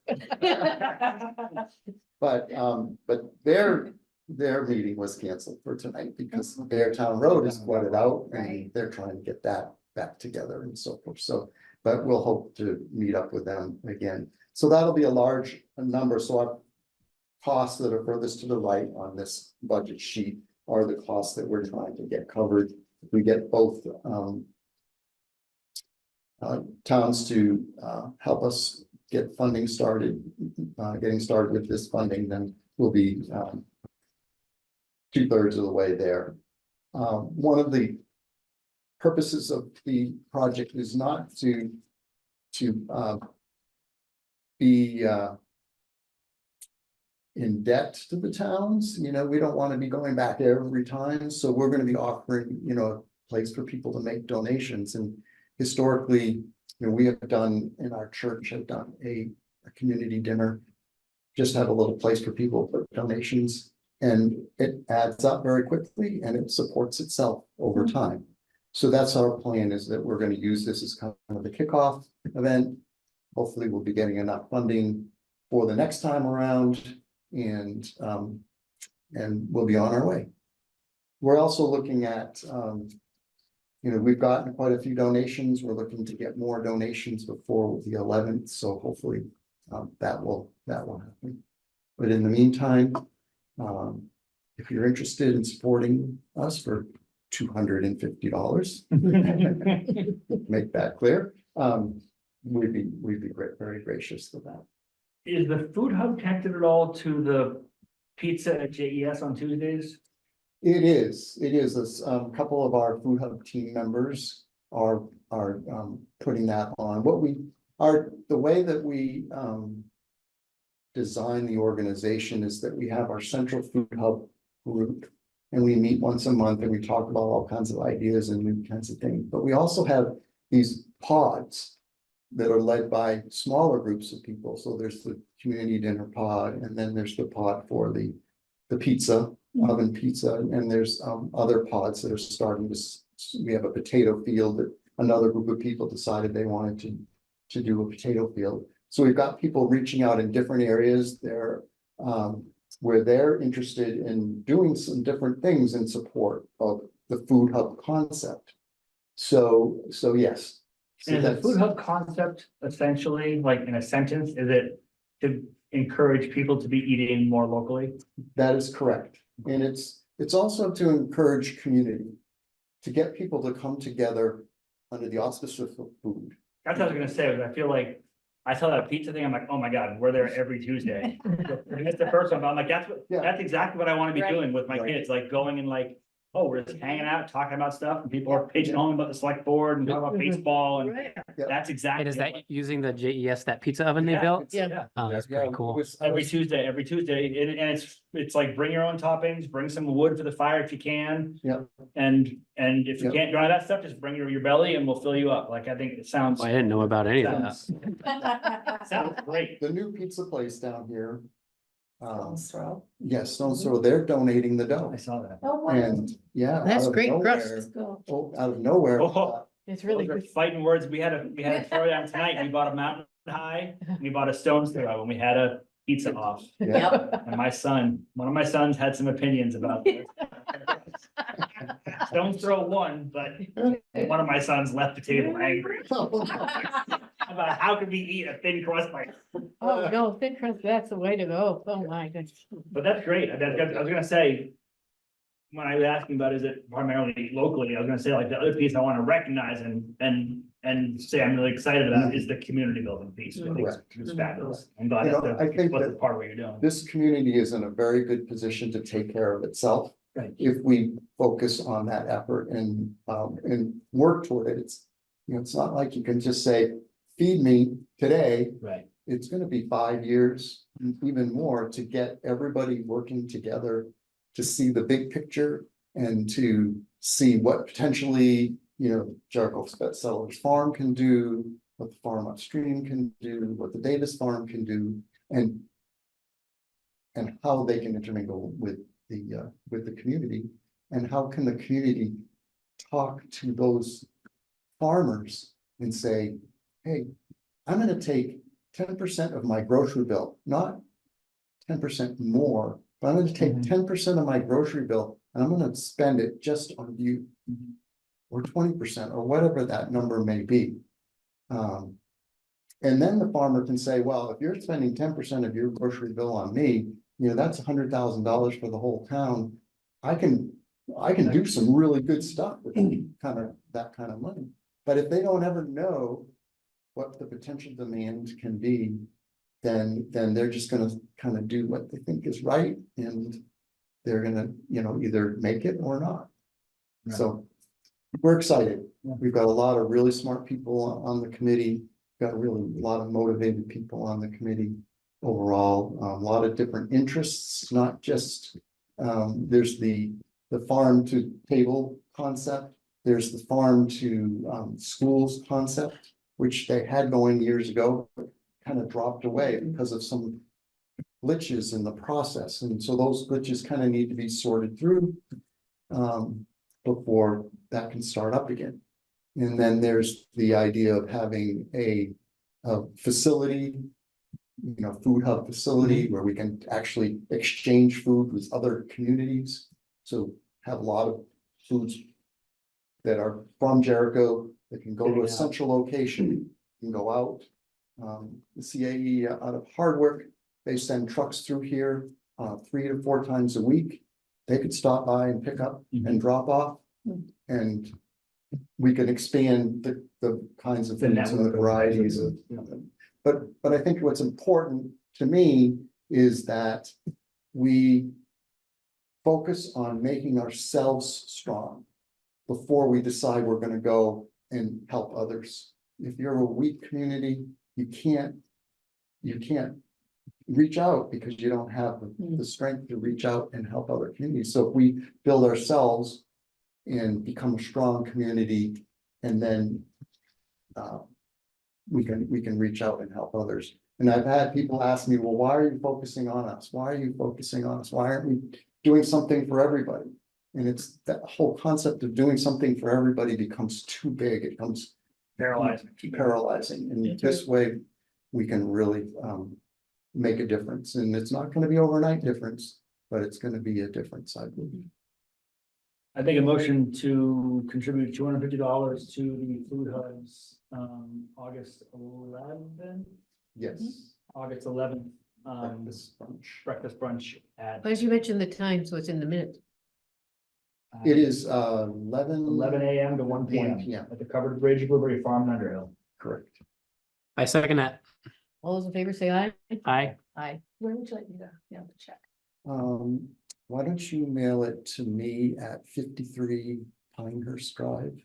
But their meeting was canceled for tonight because their town road is flooded out and they're trying to get that back together and so forth. So, but we'll hope to meet up with them again. So that'll be a large number. So our costs that are furthest to the right on this budget sheet are the costs that we're trying to get covered. We get both towns to help us get funding started, getting started with this funding, then we'll be 2/3 of the way there. One of the purposes of the project is not to be in debt to the towns. We don't want to be going back every time. So we're going to be offering, a place for people to make donations. And historically, You know, we have done, in our church, have done a community dinner. Just have a little place for people to put donations, and it adds up very quickly and it supports itself over time. So that's our plan, is that we're gonna use this as kind of the kickoff event. Hopefully we'll be getting enough funding for the next time around, and we'll be on our way. We're also looking at, you know, we've gotten quite a few donations. We're looking to get more donations before the 11th, so hopefully that will happen. But in the meantime, if you're interested in supporting us for $250, make that clear. We'd be very gracious for that. Is the food hub connected at all to the pizza at JES on Tuesdays? It is. A couple of our food hub team members are putting that on. The way that we design the organization is that we have our central food hub group, and we meet once a month and we talk about all kinds of ideas and new kinds of things. But we also have these pods that are led by smaller groups of people. So there's the community dinner pod, and then there's the pod for the pizza, oven pizza, and there's other pods that are starting to. We have a potato field that another group of people decided they wanted to do a potato field. So we've got people reaching out in different areas there, where they're interested in doing some different things in support of the food hub concept. So yes. So And is the that's- food hub concept essentially, like in a sentence, is it to encourage people to be eating more locally? That is correct. And it's also to encourage community, to get people to come together under the auspices of food. That's what I was gonna say, was I feel like, I saw that pizza thing, I'm like, oh my God, we're there every Tuesday. I missed the first one, but I'm like, Yeah. that's exactly what I wanna be Right. doing with my Right. kids, like going and like, oh, we're just hanging out, talking about stuff, and people are pigeonholing about the select board and talking about baseball, and Right. that's exactly. And is that what- using the JES, that pizza oven they Yeah, built? it's- Yeah. Oh, that's Yeah, pretty cool. Every Tuesday, and it's like, bring your own toppings, bring some wood for the fire if you can. Yeah. And if you Yeah. can't drive that stuff, just bring your belly and we'll fill you up, like, I think it sounds. I didn't know about any of that. Sounds great. The new pizza place down here. Stone's throw. Yes, so they're donating the dough, I saw that. Oh, wow. and yeah. That's out of great crust. nowhere- Let's go. Oh, out of nowhere. Oh. It's really Those are good. fighting words. We had a throwdown tonight. We bought a mountain high, we bought a stone's throw, and we had a pizza off. Yeah, And one of my sons had some opinions about this. Stone's throw won, but one of my sons left the table angry about how could we eat a thin crust like. Oh, no, thin crust, that's the way to go. Oh, my goodness. But that's great. I was gonna say. When I was asking about, is it primarily locally, I was gonna say like the other piece I wanna recognize and say I'm really excited about is the community building piece. I think Correct. it's fabulous. I'm glad You know, that's I think the that- part of what you're doing. this community is in a very good position to take care of itself. Right. If we focus on that effort and work toward it. It's, you know, it's not like you can just say, feed me today. Right. It's gonna be 5 years, even more, to get everybody working together to see the big picture and to see what potentially, you know, Jericho Settlers Farm can do, what the farm upstream can do, what the Davis Farm can do, and how they can intermingle with the community, and how can the community talk to those farmers and say, hey, I'm gonna take 10% of my grocery bill, not 10% more, but I'm gonna take Mhm. 10% of my grocery bill and I'm gonna spend it just on you. Or 20%, or whatever that number may be. And then the farmer can say, well, if you're spending 10% of your grocery bill on me, you know, that's $100,000 for the whole town. I can do some really good stuff with that kind of money. But if they don't ever know what the potential demand can be, then they're just gonna kind of do what they think is right, and they're gonna, you know, either make it or not. So we're excited. We've got a lot of really smart people on the committee, got a lot of motivated people on the committee overall, a lot of different interests, not just, there's the farm to table concept, there's the farm to schools concept, which they had going years ago, but kind of dropped away because of some glitches in the process. And so those glitches kind of need to be sorted through before that can start up again. And then there's the idea of having a facility, food hub facility where we can actually exchange food with other communities. So have a lot of foods that are from Jericho that can go to a central location, can go out. The CAE out of Hardwick, they send trucks through here 3 to 4 times a week. They could stop by and pick up and drop off. And we can expand the kinds of The foods and the network of varieties of. But I think what's important to me is that we focus on making ourselves strong before we decide we're gonna go and help others. If you're a weak community, you can't reach out because you don't have the strength to reach out and help other communities. So if we build ourselves and become a strong community, and then we can reach out and help others. And I've had people ask me, well, why are you focusing on us? Why are you focusing on us? Why aren't we doing something for everybody? And it's that whole concept of doing something for everybody becomes too big. It becomes paralyzing. And this way we can really make a difference. And it's not going to be overnight difference, but it's going to be a difference, I believe. I make a motion to contribute $250 to the food hubs, August 11th, Yes. August 11th, Breakfast brunch. breakfast brunch at But as you mentioned the time, so it's in the minute. It is 11 a.m. to 1 p.m. 1 p.m. at the covered bridge, Blueberry Farm in Underhill. Correct. I second that. All those in favor say aye. Aye. Aye. Where would you like me to, check? Why don't you mail it to me at 53 Pinehurst Drive?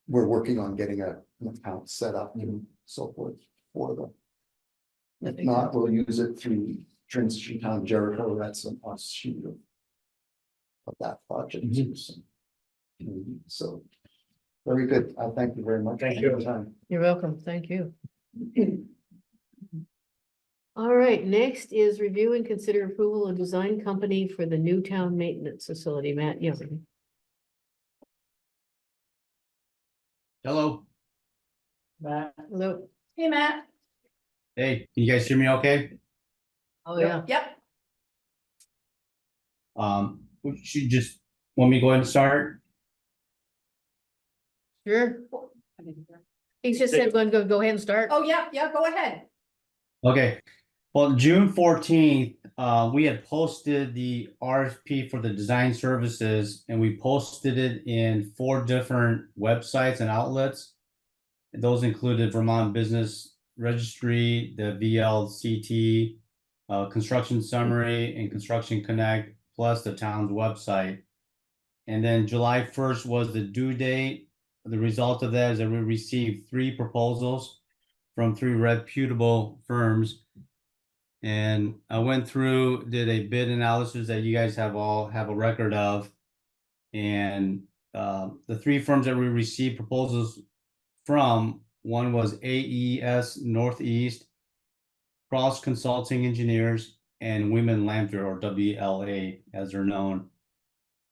We're working on getting an account set up and so forth for them. If not, we'll use it through Trinity Town Jericho. That's an offshoot of that project too. So very good. I thank you very much. Thank for your you. time. You're welcome. Thank you. All right, next is review and consider approval of design company for the new town maintenance facility. Matt Young. Hello. Matt, Hello. Hey, Matt. Hey, can you guys hear me okay? Oh, yeah. Yep. Would you just want me to go ahead and start? Sure. He just said, go ahead and start. Oh, yeah, go ahead. Okay. Well, June 14th, we had posted the RFP for the design services, and we posted it in 4 different websites and outlets. And those included Vermont Business Registry, the VLCT, Construction Summary, and Construction Connect, plus the town's website. And then July 1st was the due date. The result of that is that we received 3 proposals from 3 reputable firms. And I went through, did a bid analysis that you guys all have a record of. And the 3 firms that we received proposals from, one was AES Northeast, Cross Consulting Engineers, and Women Lambert, or WLA as they're known.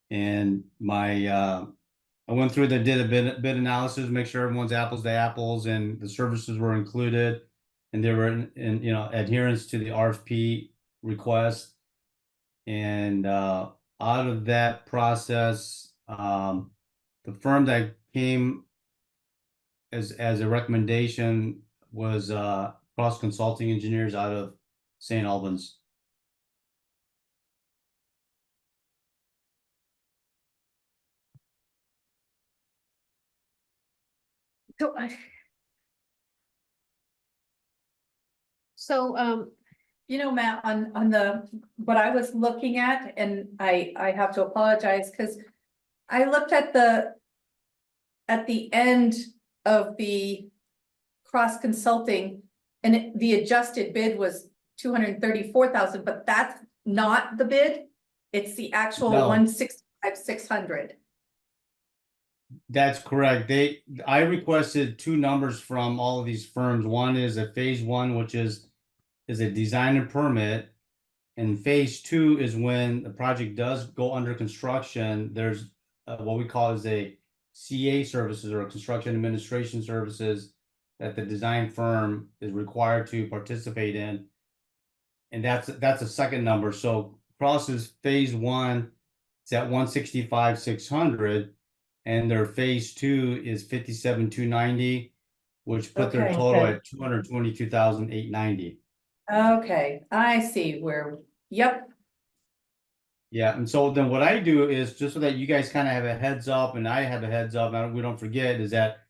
And I went through did a bid analysis, make sure everyone's apples to apples and the services were included. And they were in adherence to the RFP request. And out of that process, the firm that came as a recommendation was Cross Consulting Engineers out of St. Albans. So, Matt, on what I was looking at, and I have to apologize, because I looked at the end of the cross consulting, and the adjusted bid was 234,000, but that's not the bid. It's the actual No. 165,600. That's correct. I requested two numbers from all of these firms. One is a phase one, which is a design and permit. And phase two is when the project does go under construction, there's what we call as a CA services or construction administration services that the design firm is required to participate in. And that's a second number. So Cross's phase one, it's at 165,600, and their phase two is 57,290, which put their Okay. total Okay. at 222,890. Okay, I see where, yep, Yeah, and so then what I do is just so that you guys kind of have a heads up and I have a heads up, and we don't forget, is that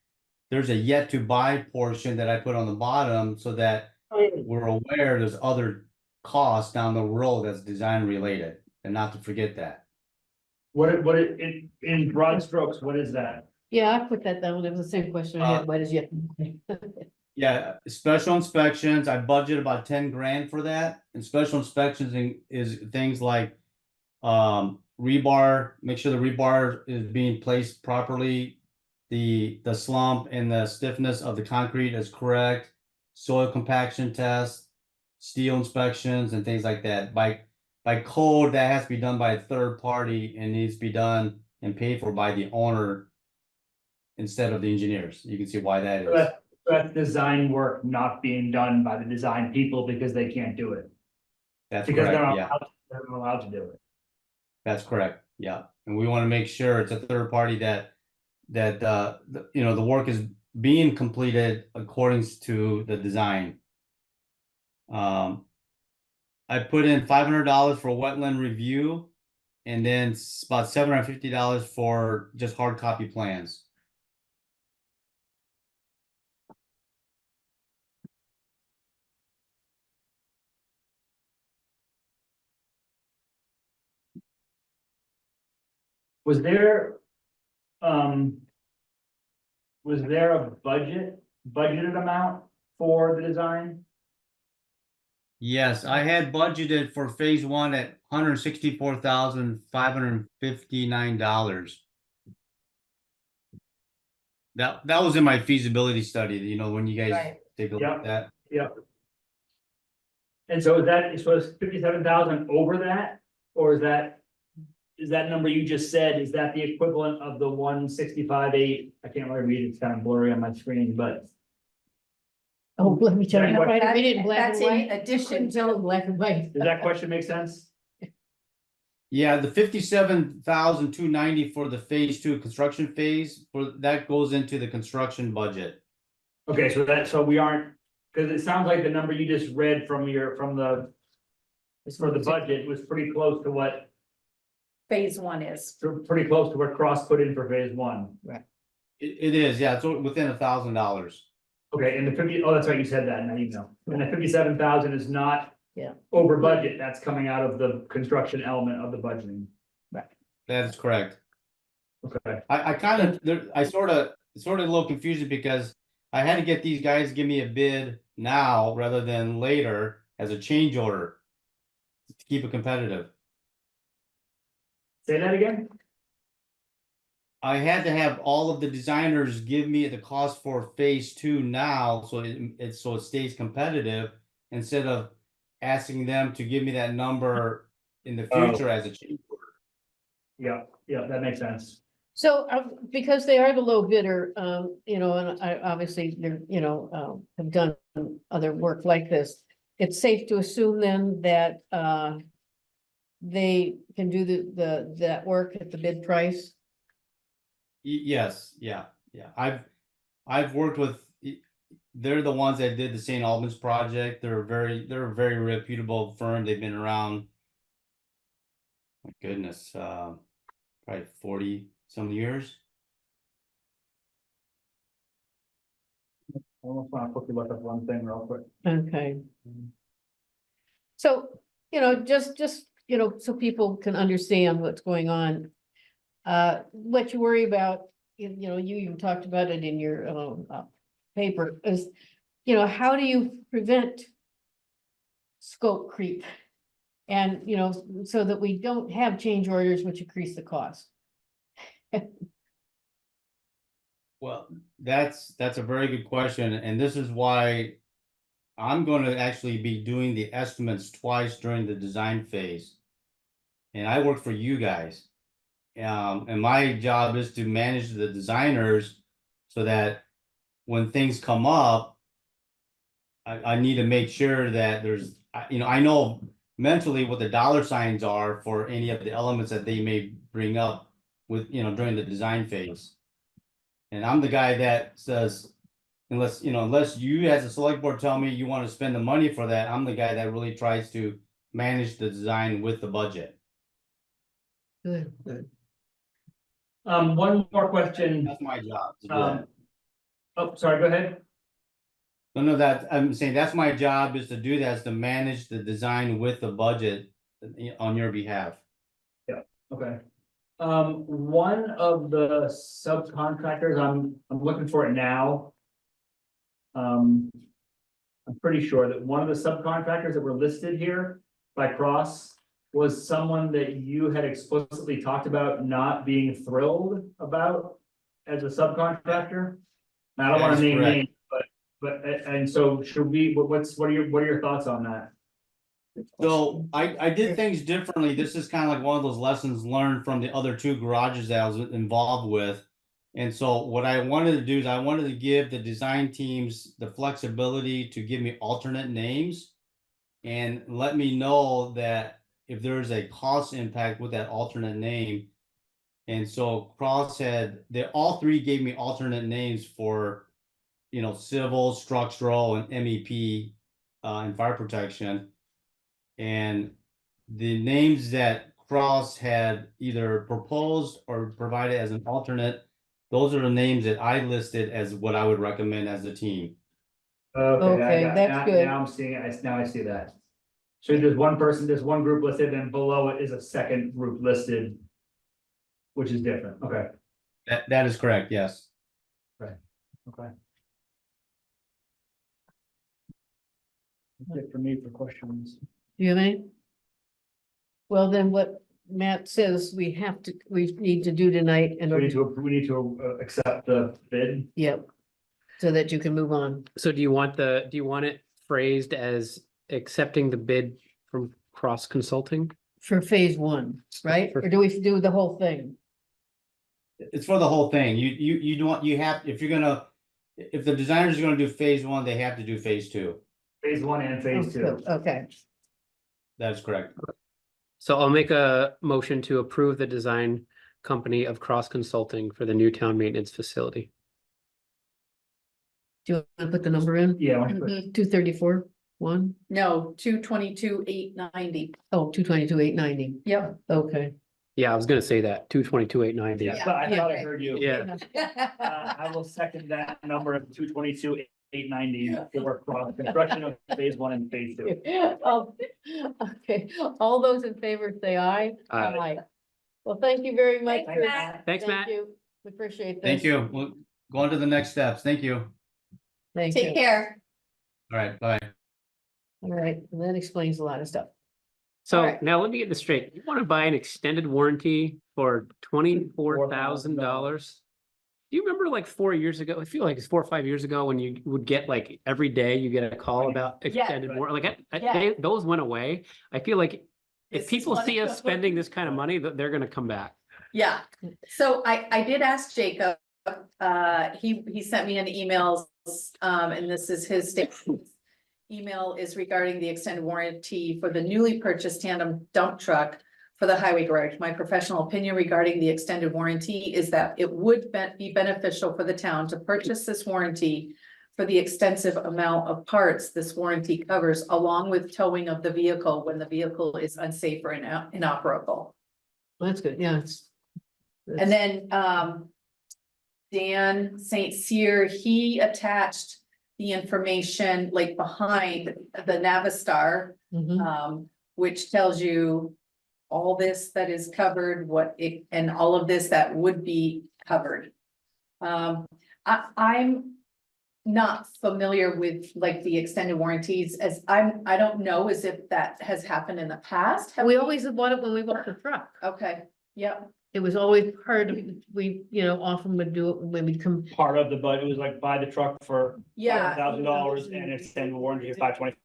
there's a yet to buy portion that I put on the bottom so that we're aware there's other costs down the road that's design related, and not to forget that. In broad strokes, what is that? Yeah, I put that down. It was the same question I had. Why does yet? Yeah, special inspections, I budget about 10 grand for that, and special inspections is things like rebar, make sure the rebar is being placed properly, the slump and the stiffness of the concrete is correct, soil compaction test, steel inspections and things like that. By code, that has to be done by a third party and needs to be done and paid for by the owner instead of the engineers. You can see why that So is. that's design work not being done by the design people because they can't do it. That's Because correct, they're yeah. not, they're not allowed to do it. That's correct, yeah, and we want to make sure it's a third party that the work is being completed according to the design. I put in $500 for wetland review, and then about $750 for just hard copy plans. Was there, was there a budgeted amount for the design? Yes, I had budgeted for phase one at $164,559. That was in my feasibility study, when you guys Right. take a look Yep. at that. Yep. And so is 57,000 over that, or is that number you just said, is that the equivalent of the 165,800? I can't really read, it's kind of blurry on my screen, but. Oh, let me tell you, That- right, read it in black that's and in white. addition Couldn't tell in black and white. Does that question make sense? Yeah, the 57,290 for the phase two construction phase, that goes into the construction budget. Okay, so we aren't, because it sounds like the number you just read for the budget was pretty close to what, phase one is. pretty close to what Cross put in for phase one. It is, yeah, it's within $1,000. Okay, and the 50, oh, that's right, you said that in that email. And the 57,000 is not. Yeah. Over budget, that's coming out of the construction element of the budgeting. That is correct. Okay. I sort of a little confused because I had to get these guys to give me a bid now rather than later as a change order to keep it competitive. Say that again? I had to have all of the designers give me the cost for phase two now, so it stays competitive instead of asking them to give me that number in the future as a change order. Yeah, that makes sense. So, because they are the low bidder, and I obviously, they're, have done other work like this. It's safe to assume then that, they can do that work at the bid price. Yes, yeah. I've worked with, they're the ones that did the St. Albans project. They're a very reputable firm. They've been around, my goodness, probably 40 some years. I almost want to quickly look up one thing real quick. Okay. So, just, so people can understand what's going on. What you worry about, you even talked about it in your paper is, how do you prevent scope creep? And, so that we don't have change orders which increase the cost. Well, that's a very good question, and this is why I'm going to actually be doing the estimates twice during the design phase. And I work for you guys. And my job is to manage the designers so that when things come up, I need to make sure that there's, I know mentally what the dollar signs are for any of the elements that they may bring up with, during the design phase. And I'm the guy that says, unless you as a select board tell me you want to spend the money for that, I'm the guy that really tries to manage the design with the budget. Good. One more question. That's my job to do that. Oh, sorry, go ahead. No, I'm saying that's my job, is to do that, is to manage the design with the budget on your behalf. Okay. One of the subcontractors, I'm looking for it now. I'm pretty sure that one of the subcontractors that were listed here by Cross was someone that you had explicitly talked about not being thrilled about as a subcontractor. And I don't want to name names, and so should we, what are your thoughts on that? So I did things differently. This is kind of like one of those lessons learned from the other two garages that I was involved with. And so what I wanted to do is I wanted to give the design teams the flexibility to give me alternate names and let me know that if there's a cost impact with that alternate name. And so they all three gave me alternate names for, civil, structural, and MEP, and fire protection. And the names that Cross had either proposed or provided as an alternate, those are the names that I listed as what I would recommend as a team. Okay, that's good. Now I'm seeing it, now I see that. So there's one group listed, and below it is a second group listed, which is different, okay, That is correct, yes. okay. That's it for me for questions. Do you have any? Well, then what Matt says we need to do tonight and, We need to accept the bid. yep. So that you can move on. So do you want it phrased as accepting the bid from Cross Consulting? For phase one, right? Or do we do the whole thing? It's for the whole thing. You don't, if the designers are gonna do phase one, they have to do phase two. Phase one and phase two. Okay, That is correct. So I'll make a motion to approve the design company of Cross Consulting for the new town maintenance facility. do you want to put the number in? Yeah, why don't you put- 234, 1? No, 222,890. Oh, 222,890. Yep. Okay. Yeah, I was gonna say that, 222,890. Yeah, but I thought I heard you. Yeah. I will second that number of 222,890 for cross construction of phase one and phase two. Okay, all those in favor say aye. Aye. Well, thank you very much. Thanks, for- Matt. Thanks, Thank Matt. you. We appreciate this. Thank you. We'll go on to the next steps. Thank you. Thank Take you. care. All right, bye. All right, and that explains a lot of stuff. So Alright. now let me get this straight. You want to buy an extended warranty for $24,000? Do you remember like 4 years ago? I feel like it's 4 or 5 years ago when you would get like every day you get a call about extended right. warranty. Yeah. Those went away. I feel like This if is people one see of us the- spending this kind of money, they're gonna come back. Yeah, so I did ask Jacob, he sent me an email, and this is his statement. Email is regarding the extended warranty for the newly purchased tandem dump truck for the highway garage. My professional opinion regarding the extended warranty is that it would be beneficial for the town to purchase this warranty for the extensive amount of parts this warranty covers, along with towing of the vehicle when the vehicle is unsafe or inoperable. Well, that's good, yeah. And then, Dan St. Cyr, he attached the information like behind the Navistar, Mhm. which tells you all this that is covered, and all of this that would be covered. I'm not familiar with like the extended warranties I don't know as if that has happened in the past. Have We always have bought it when we bought the truck. Okay, yep. It was always part of, we, often would do it when we come, Part of the budget was like buy the truck for Yeah. $1,000 and extend warranty of $525.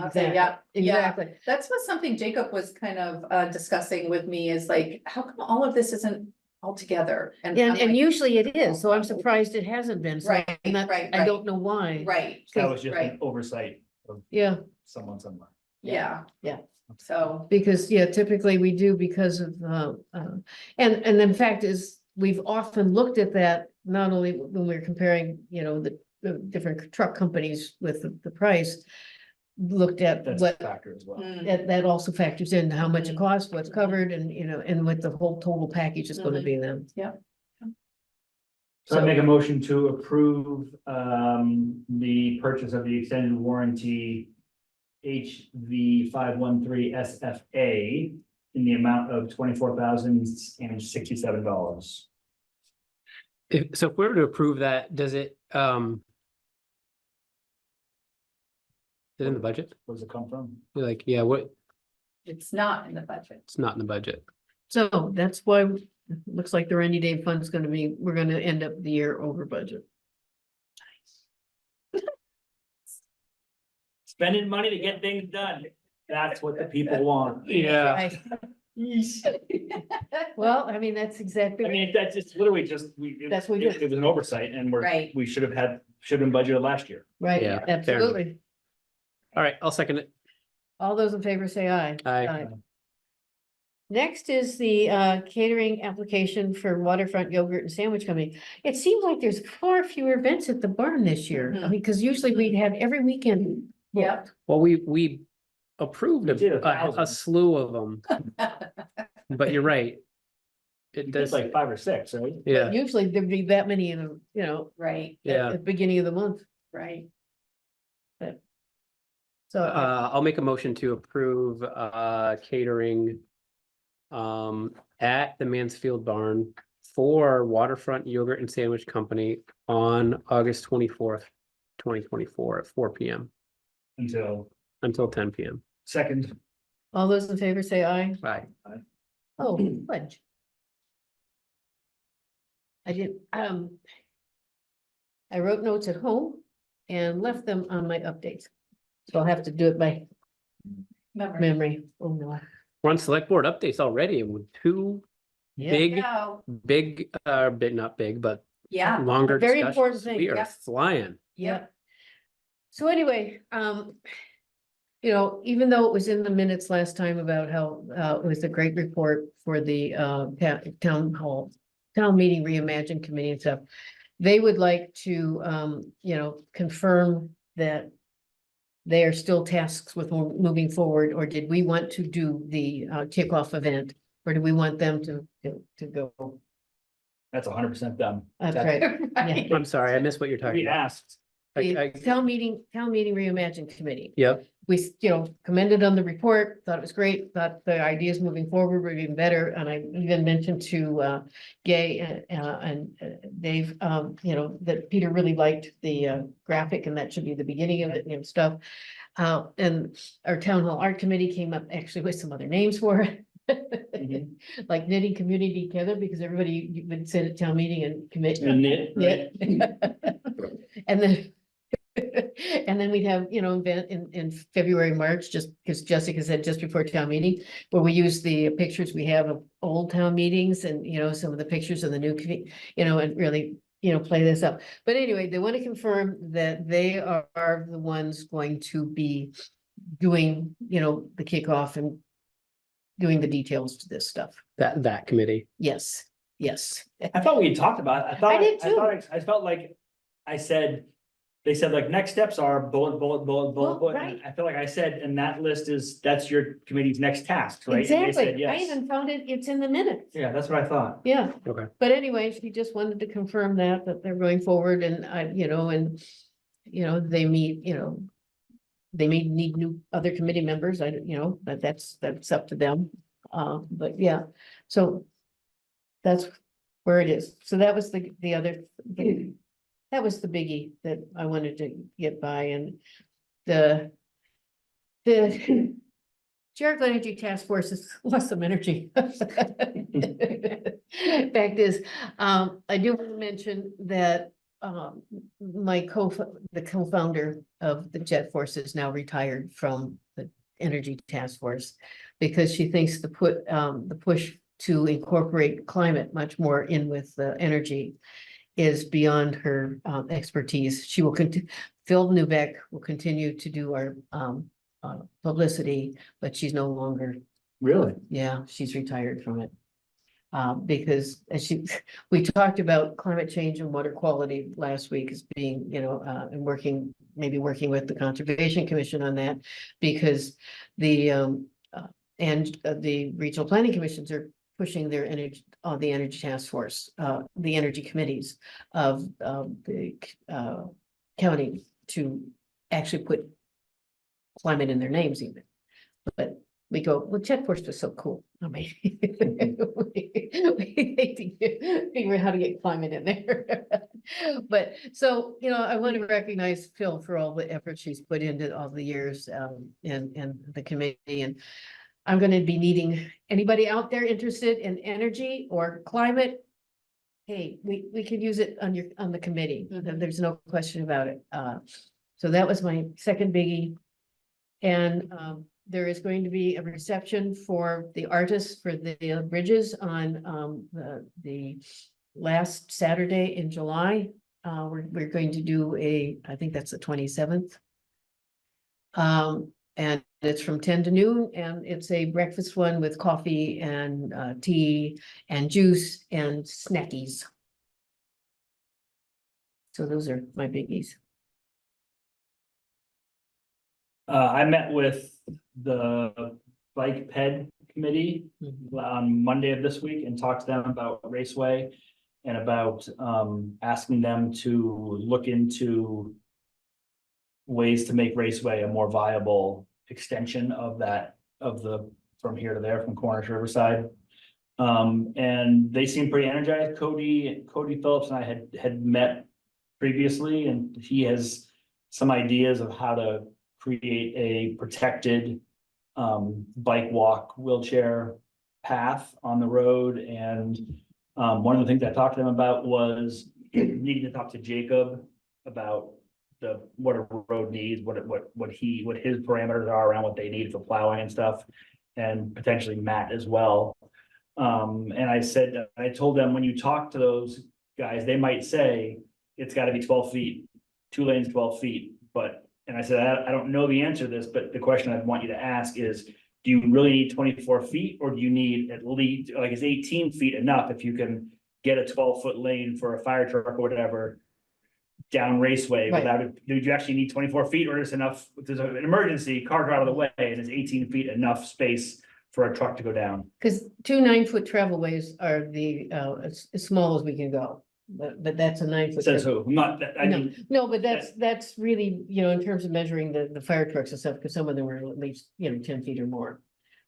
Okay, yeah, yeah. exactly. That's what something Jacob was kind of discussing with me is like, how come all of this isn't all together? I'm And like, usually it is, so I'm surprised it hasn't been, so Right, I'm not- right, I right. don't know why. Right, That was just an right, oversight of Yeah, someone somewhere. yeah. Yeah. So, because, typically we do because of, and the fact is, we've often looked at that, not only when we're comparing, the different truck companies with the price, looked at That's a what, factor as well. that also factors in how much it Mhm. costs, what's covered, and, and what the whole total package is gonna Mhm. be then. So I make a motion to approve the purchase of the extended warranty HV 513 SFA in the amount of $24,067. So if we were to approve that, does it, is it in the budget? Where does it come from? You're like, yeah, what, it's not in the budget. it's not in the budget. So that's why, it looks like the rainy day fund is gonna be, we're gonna end up the year over budget. Spending money to get things done. That's what the people want. Yeah. Well, I mean, that's exactly. I mean, that's just literally just, That's what we did. it was an oversight and Right. we should have been budgeted last year. Right, Yeah, fair enough. absolutely. All right, I'll second it. All those in favor say aye. Aye. Next is the catering application for Waterfront Yogurt and Sandwich Company. It seems like there's far fewer events at the barn this year. I Mhm. mean, because usually we'd have every weekend. Yep. Well, we approved We did a 1,000. slew of them, but you're right. It There's does, like 5 or 6, right? yeah, Usually there'd be that many in a, Right, yeah. at the beginning of the month. right. So, I'll make a motion to approve catering at the Mansfield Barn for Waterfront Yogurt and Sandwich Company on August 24th, 2024 at 4 p.m. Until until 10 p.m. second. all those in favor say aye. Aye. Oh, fudge. I did, I wrote notes at home and left them on my updates. So I'll have to do it by Remember. memory. Oh, no. We're on select board updates already with two Yeah. big, Yeah, not big, but yeah, longer Very important discussions. thing, We are yeah. flying. Yeah. So anyway, even though it was in the minutes last time about how, it was a great report for the, town meeting reimagine committee and stuff. They would like to, confirm that they are still tasks with moving forward, or did we want to do the, kickoff event? Or do we want them to go? That's 100% done. That's right. right. I'm sorry, I missed what you're talking We about. asked. The town meeting reimagine committee. Yep, We, commended on the report, thought it was great, thought the ideas moving forward were even better, and I even mentioned to Gay and Dave, that Peter really liked the graphic, and that should be the beginning of it and stuff. And our town hall art committee came up actually with some other names for it. Mhm. Like knitting community together, because everybody would sit at town meeting and commit. And knit, right? And then. And then we'd have, event in February, March, just because Jessica said just before town meeting, where we use the pictures we have of old town meetings and, some of the pictures of the new, and really, play this up. But anyway, they want to confirm that they are the ones going to be doing, the kickoff and doing the details to this stuff. that committee. Yes, yes. I thought we had talked about it. I did too. I felt like they said like next steps are bullet. Well, And right. I feel like I said, and that list that's your committee's next task, right? And they Exactly. said I yes. even found it's in the minutes. Yeah, that's what I thought. Yeah. Okay. But anyway, she just wanted to confirm that they're going forward and they meet, they may need new other committee members. But that's up to them. But yeah, so that's where it is. So that was the other, that was the biggie that I wanted to get by, and the Jericho Energy Task Force has lost some energy. Fact is, I do want to mention that, my the co-founder of the Jet Force is now retired from the Energy Task Force because she thinks the push to incorporate climate much more in with the energy is beyond her expertise. She will continue, Phil Newbeck will continue to do our publicity, but she's no longer, Really? yeah, she's retired from it. Because as we talked about climate change and water quality last week as being, and maybe working with the Conservation Commission on that. Because the regional planning commissions are pushing their energy, the energy task force, the energy committees of the county to actually put climate in their names even. But we go, well, Jet Force was so cool. I mean, we hate to figure out how to get climate in there. But so, I want to recognize Phil for all the effort she's put into all the years and the committee. And I'm going to be needing anybody out there interested in energy or climate. Hey, we could use it on the committee. There's no question about it. So that was my second biggie. And there is going to be a reception for the artists for the bridges on the last Saturday in July. We're going to do I think that's the 27th. And it's from 10 to noon, and it's a breakfast one with coffee and tea and juice and snackies. So those are my biggies. I met with the bike ped committee on Monday of this week and talked to them about Raceway and about asking them to look into ways to make Raceway a more viable extension of from here to there, from Corner to Riverside. And they seem pretty energized. Cody Phillips and I had met previously, and he has some ideas of how to create a protected bike walk wheelchair path on the road. And one of the things I talked to them about was needing to talk to Jacob about what a road needs, what his parameters are around what they need for plowing and stuff, and potentially Matt as well. And I told them, when you talk to those guys, they might say it's got to be 12 feet, 2 lanes, 12 feet. And I said, I don't know the answer to this, but the question I want you to ask is, do you really need 24 feet, or do you need at least, like, is 18 feet enough if you can get a 12-foot lane for a fire truck or whatever down Raceway Right. without it? Do you actually need 24 feet, or is enough, if there's an emergency, cars are out of the way, and is 18 feet enough space for a truck to go down? Because 2 9-foot travelways are the as small as we can go, but that's a 9-foot. Says who? Not, I No, mean, no, but that's really, in terms of measuring the fire trucks and stuff, because some of them were at least, 10 feet or more.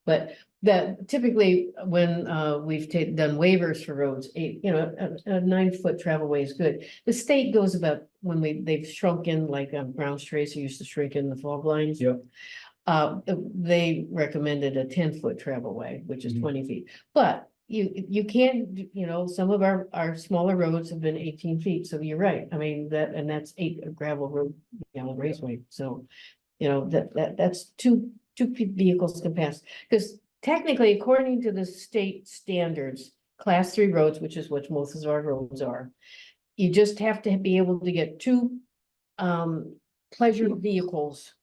But that typically when we've done waivers for roads, a 9-foot travelway is good. The state goes about, when they've shrunk in, like Brown's Tracer used to shrink in the fog lines. Yep. They recommended a 10-foot travelway, which is Mhm. 20 feet. But you can't, some of our smaller roads have been 18 feet, so you're right. I mean, that's 8 gravel road, raceway. So, that's two vehicles can pass. Because technically, according to the state standards, class 3 roads, which is what most of our roads are, you just have to be able to get 2 pleasure vehicles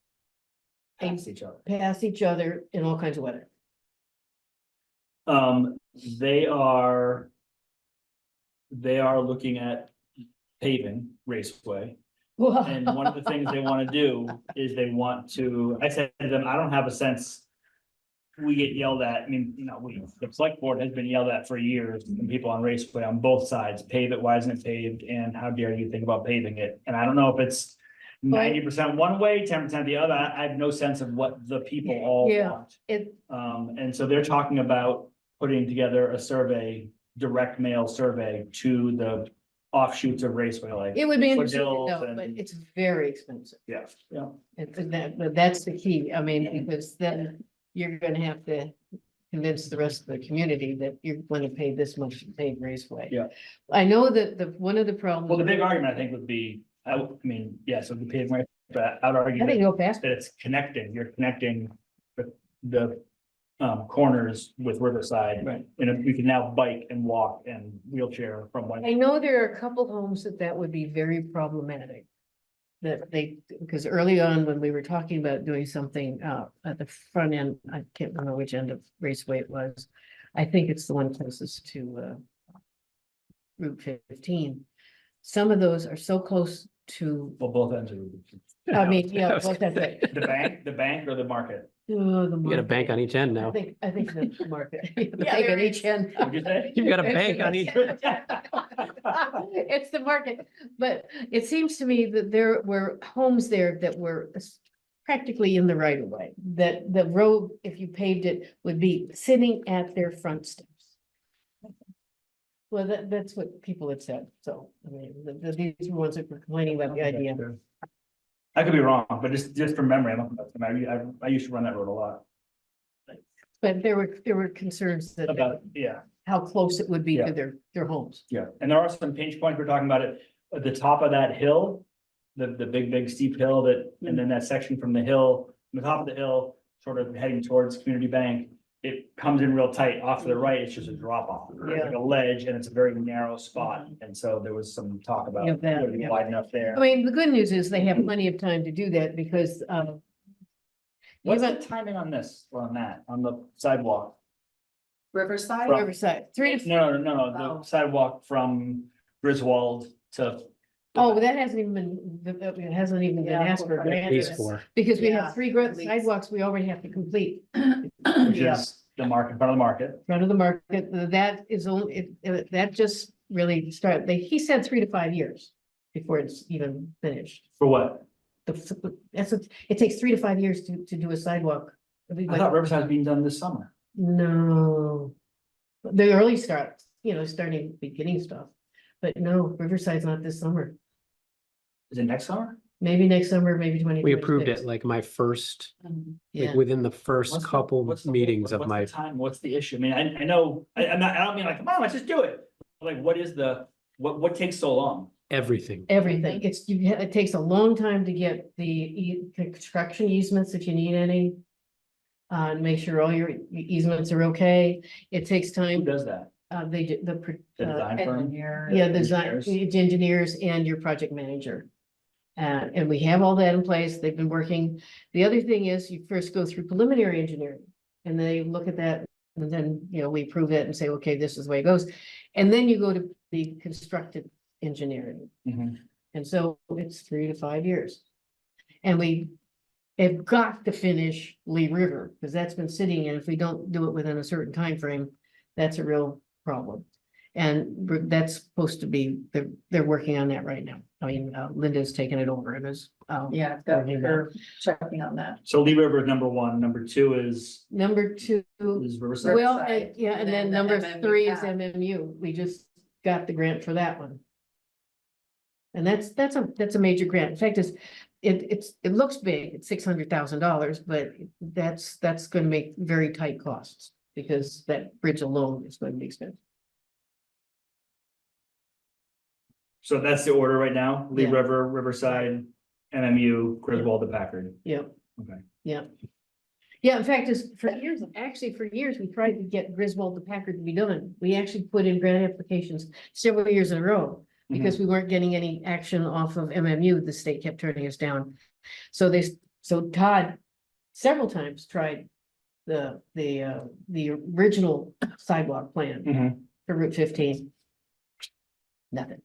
pass each other. pass each other in all kinds of weather. They are looking at paving Raceway. And one of the things they want to do is I said to them, I don't have a sense. We get yelled at, the select board has been yelled at for years, and people on Raceway on both sides, pave it, why isn't it paved, and how dare you think about paving it? And I don't know if it's 90% one way, 10% the other. I have no sense of what the people all Yeah, want. And so they're talking about putting together a survey, direct mail survey to the offshoots of Raceway, like. It would be interesting to Foothills know, and- but it's very expensive. Yeah, yeah. But that's the key. I mean, because then you're gonna have to convince the rest of the community that you're gonna pay this much to pave raceway. Yeah. I know that one of the problems. Well, the big argument I think would be, I mean, yeah, so the paving, right, but I'd argue I think that go past, that it's connecting, you're connecting the corners with Riverside. Right. And we can now bike and walk and wheelchair from one. I know there are a couple homes that would be very problematic. That because early on, when we were talking about doing something at the front end, I can't remember which end of Raceway it was. I think it's the one closest to Route 15. Some of those are so close to, Well, both ends are. I mean, yeah, I was well, that's gonna it. The bank or the market? Oh, the You got a bank on market. each end now. I think the market, the Yeah, bank on there each end. What'd you say? You've got a bank on each. It's the market, but it seems to me that there were homes there that were practically in the right of way, that the road, if you paved it, would be sitting at their front steps. Well, that's what people had said, so, I mean, these were ones that were complaining about the idea. I could be wrong, but just from memory, I used to run that road a lot. But there were concerns that About, yeah, how close it would be Yeah. to their homes. yeah, and there are some pinch points, we're talking about it, at the top of that hill. The big steep hill that, and then that section from the hill, from the top of the hill, sort of heading towards Community Bank. It comes in real tight off to the right, it's just a drop off, Yeah. like a ledge, and it's a very narrow spot, and so there was some talk about. Yeah, that, would it be yeah. wide enough there. I mean, the good news is they have plenty of time to do that because, What's the even timing on this, or on that, on the sidewalk? Riverside? From- Riverside, 3 to, No, Oh. the sidewalk from Griswold to. oh, that hasn't even been, it hasn't even been Yeah, asked for a we're grant. Pays yet. for. Because we Yeah, have 3 at least. sidewalks we already have to complete. Which Yeah. is the market, in front of the market. Front of the market, that is only, that just really started, he said 3 to 5 years before it's even finished. For what? It takes 3 to 5 years to do a sidewalk. It'd be I like- thought Riverside's being done this summer. No. The early start, starting beginning stuff, but no, Riverside's not this summer, Is it next summer? maybe next summer, maybe 2026. We approved it like my first, Yeah. like within the first What's the- couple what's the- meetings of what's my, the time, what's the issue? I mean, I know, I don't mean like, come on, let's just do it. Like, what is what takes so long? everything. Everything, it takes a long time to get the construction easements if you need any. And make sure all your easements are okay, it takes Who time, does that? they do, The design firm? yeah, the design, Engineers? engineers and your project manager. And we have all that in place, they've been working. The other thing is you first go through preliminary engineering. And they look at that and then, we approve it and say, okay, this is the way it goes. And then you go to the constructed engineering. Mhm. And so it's 3 to 5 years. And we have got to finish Lee River, because that's been sitting, and if we don't do it within a certain time frame, that's a real problem. And that's supposed to be, they're working on that right now. I mean, Linda's taken it over and is. Yeah, working on it. they're checking on that. So Lee River is number one, number two is Number 2, Riverside. well, Riverside, yeah, and and then then the number MMU 3 is path. MMU. We just got the grant for that one. And that's a major grant. In fact, it looks big, it's $600,000, but that's gonna make very tight costs. Because that bridge alone is going to be expensive. So that's the order right now, Lee Yeah. River, Riverside, MMU, Griswold, and Packard. Yep. Okay. Yeah. Yeah, in fact, for years, we tried to get Griswold to Packard to be done. We actually put in grant applications several years in a row. Because we weren't getting any action off of MMU, the state kept turning us down. So Todd several times tried the original sidewalk plan Mhm. for Route 15. Nothing.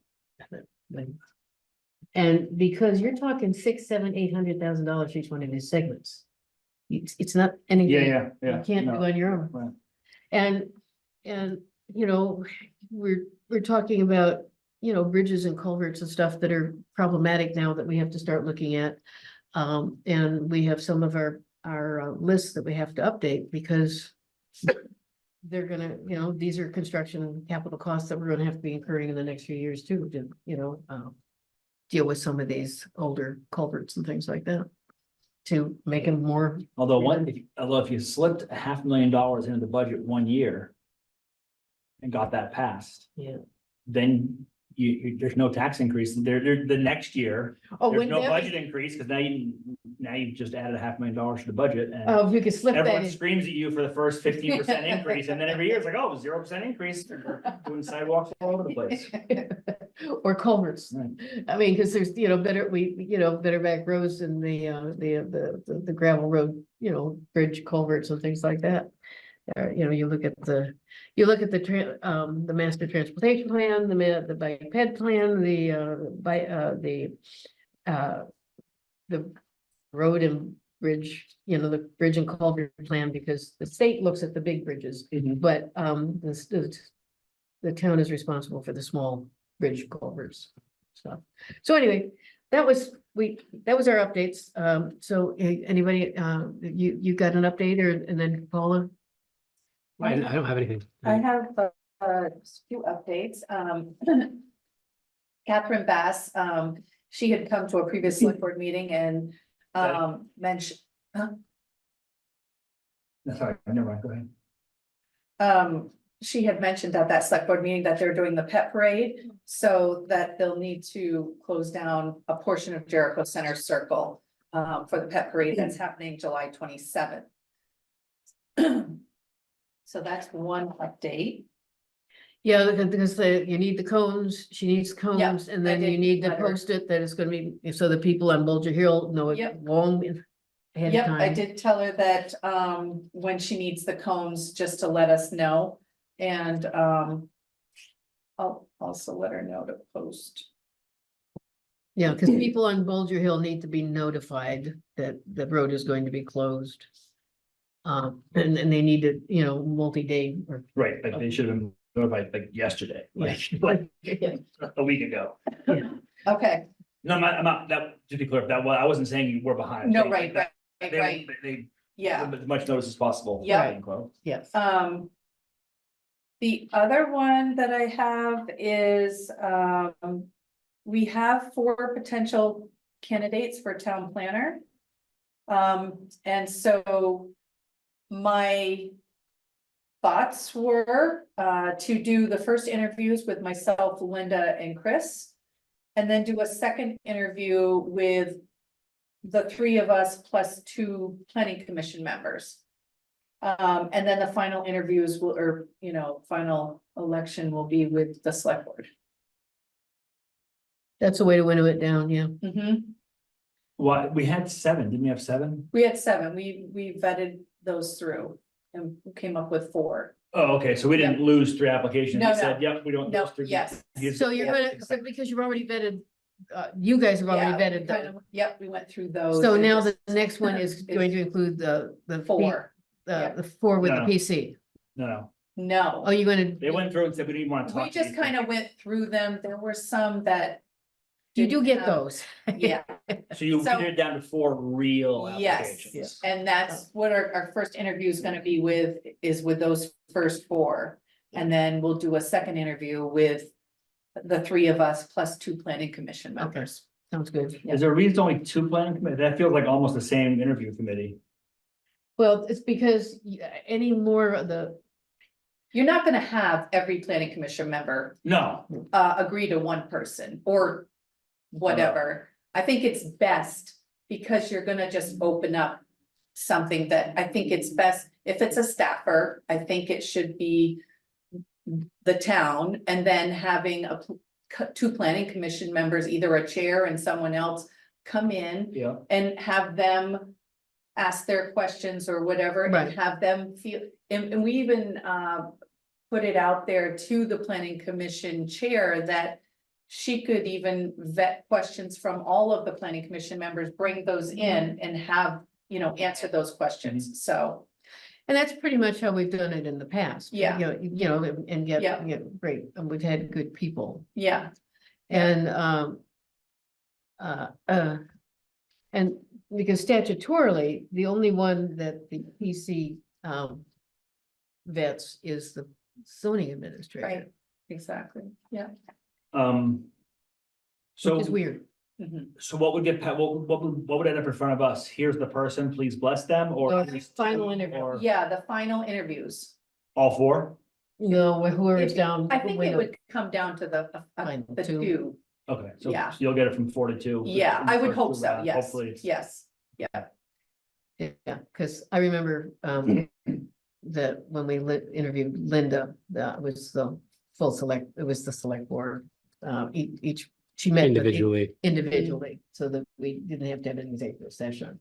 And because you're talking $600,000, $700,000, $800,000 for each one of these segments. It's not anything. Yeah. You can't do no. on your own. Right. And we're talking about, bridges and culverts and stuff that are problematic now that we have to start looking at. And we have some of our lists that we have to update because they're gonna, these are construction and capital costs that we're gonna have to be incurring in the next few years too, to, deal with some of these older culverts and things like that. to make them more, Although if you slipped $500,000 into the budget 1 year. And got that passed, yeah. then there's no tax increase the next year. Oh, There's when no that, budget increase, because now you've just added $500,000 to the budget and. oh, if you could slip that Everyone in. screams at you for the first 15% increase, and then every year it's like, oh, 0% increase, doing sidewalks all over the place. Or culverts. Right. I mean, because there's, better back roads and the gravel road, bridge culverts and things like that. You look at the master transportation plan, the bike ped plan, the road and bridge, the bridge and culvert plan, because the state looks at the big bridges, but the town is responsible for the small bridge culverts stuff. So anyway, that was our updates. So anybody, you got an update, and then Paula? I don't have anything. I have a few updates. Catherine Bass, she had come to a previous select board meeting and mentioned, Sorry, never mind, go ahead. she had mentioned at that select board meeting that they're doing the pet parade, so that they'll need to close down a portion of Jericho Center Circle for the pet parade that's happening July 27th. So that's one update. Yeah, because you need the cones, she needs cones, and I then you did need to let her. post it, that it's gonna be, so the people on Bulger Hill know it Yep. long ahead of Yep, time. I did tell her that when she needs the cones, just to let us know. And I'll also let her know to post. Yeah, because people on Bulger Hill need to be notified that the road is going to be closed. And they need to, multi-day or. Right, like they should have been notified like yesterday, like a week ago. Okay, No, I'm not, that, to be clear, I wasn't saying you were behind. no, Saying right, that right, They, right, they, yeah. as much notice as possible. Yeah. unquote. Yes. The other one that I have is, we have 4 potential candidates for town planner. And so my thoughts were, to do the first interviews with myself, Linda, and Chris. And then do a second interview with the 3 of us plus 2 planning commission members. And then the final interviews final election will be with the select board. That's a way to winnow it down, yeah. Why, we had 7, didn't we have 7? We had 7, we vetted those through and came up with 4. Oh, okay, so we didn't lose 3 applications, No, we no. said, yep, we don't. No, lose 3. yes. So you're gonna, because you've already vetted, you guys have already Yeah, vetted we them. kind of- Yep, we went through those. So and now just- the next one is going to include the 4, the 4 with the No. PC. No, no. Oh, you're gonna, they went through and said, we didn't want to talk. We just kind of went through them, there were some that. you do didn't get have- those. Yeah, So you So- did it down to 4 real yes, applications. and that's what our first interview is gonna be with, is with those first 4. And then we'll do a second interview with the 3 of us plus 2 planning commission members. Sounds good. Is there a reason only 2 planning committee? That feels like almost the same interview committee. Well, it's because any more of the, You're not gonna have every planning commission member No, agree to one person or whatever. I think it's best because you're gonna just open up something that I think it's best, if it's a staffer, I think it should be the town, and then having 2 planning commission members, either a chair and someone else, come in yeah, and have them ask their questions or whatever, Right. and have them feel, and we even put it out there to the planning commission chair that she could even vet questions from all of the planning commission members, bring those in and have, answer those questions, so. and that's pretty much how we've done it in the past. Yeah. And get, Yeah. great, and we've had good people. Yeah, And, and because statutorily, the only one that the PC, vets is the zoning administrator, right, exactly, yeah. which so is weird. Mhm. So what would get, what would end up in front of us? Here's the person, please bless them, or? No, it's final interview. Or Yeah, the final interviews. all four? No, whoever's down. I think it window. would come down to Fine, the two. two. Okay, so Yeah. so you'll get it from 4 to 2. Yeah, I would hope so, rounds. yes, Hopefully, it's- yes. Yeah, because I remember that when we interviewed Linda, that was the full select, it was the select board. Each, she met with the- individually, so that we didn't have to have an executive session.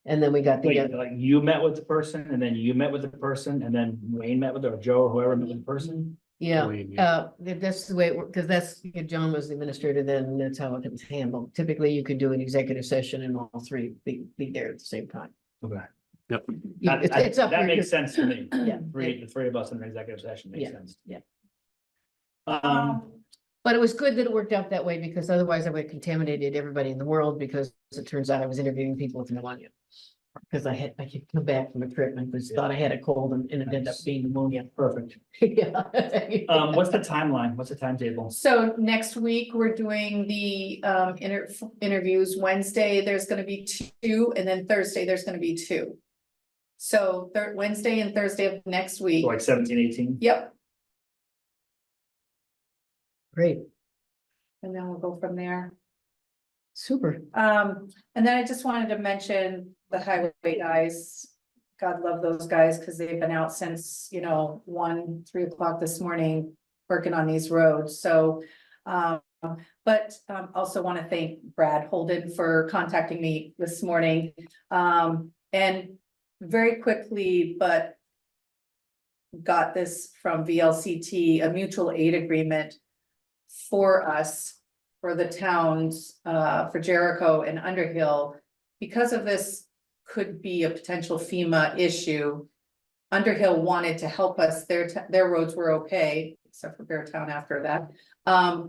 And then we got wait, together. like you met with the person, and then you met with the person, and then Wayne met with, or Joe, or whoever met with the person? Yeah, Wayne, yeah. that's the way it worked, because that's, John was the administrator then, and that's how it was handled. Typically, you could do an executive session and all three be there at the same time. Okay. Yep. It's up. That for makes your- sense to me. Yeah. The three of us in an executive session makes Yeah, sense. yeah. Um, But it was good that it worked out that way, because otherwise I would have contaminated everybody in the world, because it turns out I was interviewing people with pneumonia. Because I could come back from a trip and was thought I had a cold and it ended up being pneumonia. perfect. Yeah. What's the timeline? What's the timetable? So next week, we're doing the interviews. Wednesday, there's gonna be 2, and then Thursday, there's gonna be 2. So Wednesday and Thursday of next week. So like 17, 18? Yep, Great, and then we'll go from there. super. And then I just wanted to mention the highway guys. God love those guys, because they've been out since, 3 o'clock this morning, working on these roads, so. But also want to thank Brad Holden for contacting me this morning. And very quickly, but got this from VLCT, a mutual aid agreement for us, for the towns, for Jericho and Underhill. Because of this could be a potential FEMA issue. Underhill wanted to help us, their roads were okay, except for Beartown after that.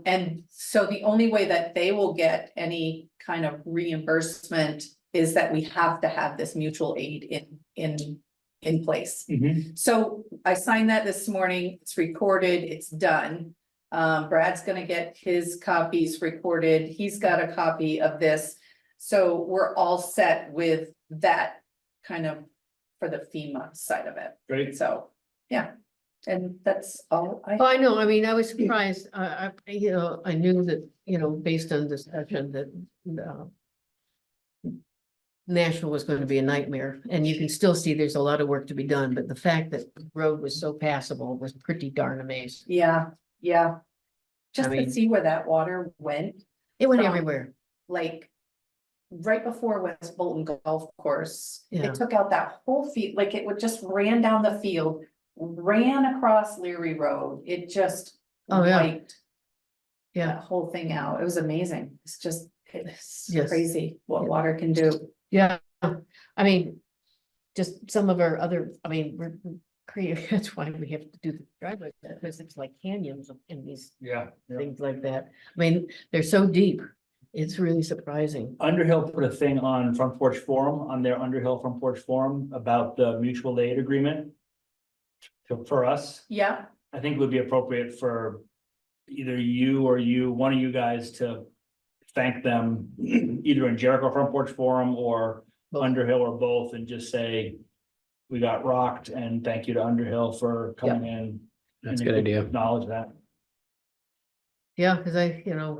And so the only way that they will get any kind of reimbursement is that we have to have this mutual aid in place. Mhm. So I signed that this morning, it's recorded, it's done. Brad's gonna get his copies recorded, he's got a copy of this. So we're all set with that kind of for the FEMA side of it. Great. So, yeah, and that's all Oh, I know, I mean, I was surprised, I knew that, based on discussion that, Nashville was going to be a nightmare, and you can still see there's a lot of work to be done, but the fact that the road was so passable was pretty darn amazing. Yeah, yeah. Just I mean- to see where that water went, It went From- everywhere. like. Right before West Bolton Golf Course, Yeah. it took out that whole field, like it would just ran down the field, ran across Leary Road, it just. Oh, yeah. wiped Yeah, that whole thing out, it was amazing, it's Yes. crazy what Yeah. water can do. yeah, I mean, just some of our other, I mean, we're creative, that's why we have to do the driveway, because it's like canyons in these Yeah. things like that. I mean, they're so deep, it's really surprising. Underhill put a thing on Front Porch Forum, on their Underhill Front Porch Forum about the mutual aid agreement. For us, Yeah, I think it would be appropriate for either you or one of you guys to thank them, either in Jericho Front Porch Forum or Both. Underhill or both, and just say, we got rocked, and thank you to Underhill for coming in. That's a and good idea. Acknowledge that. Yeah, because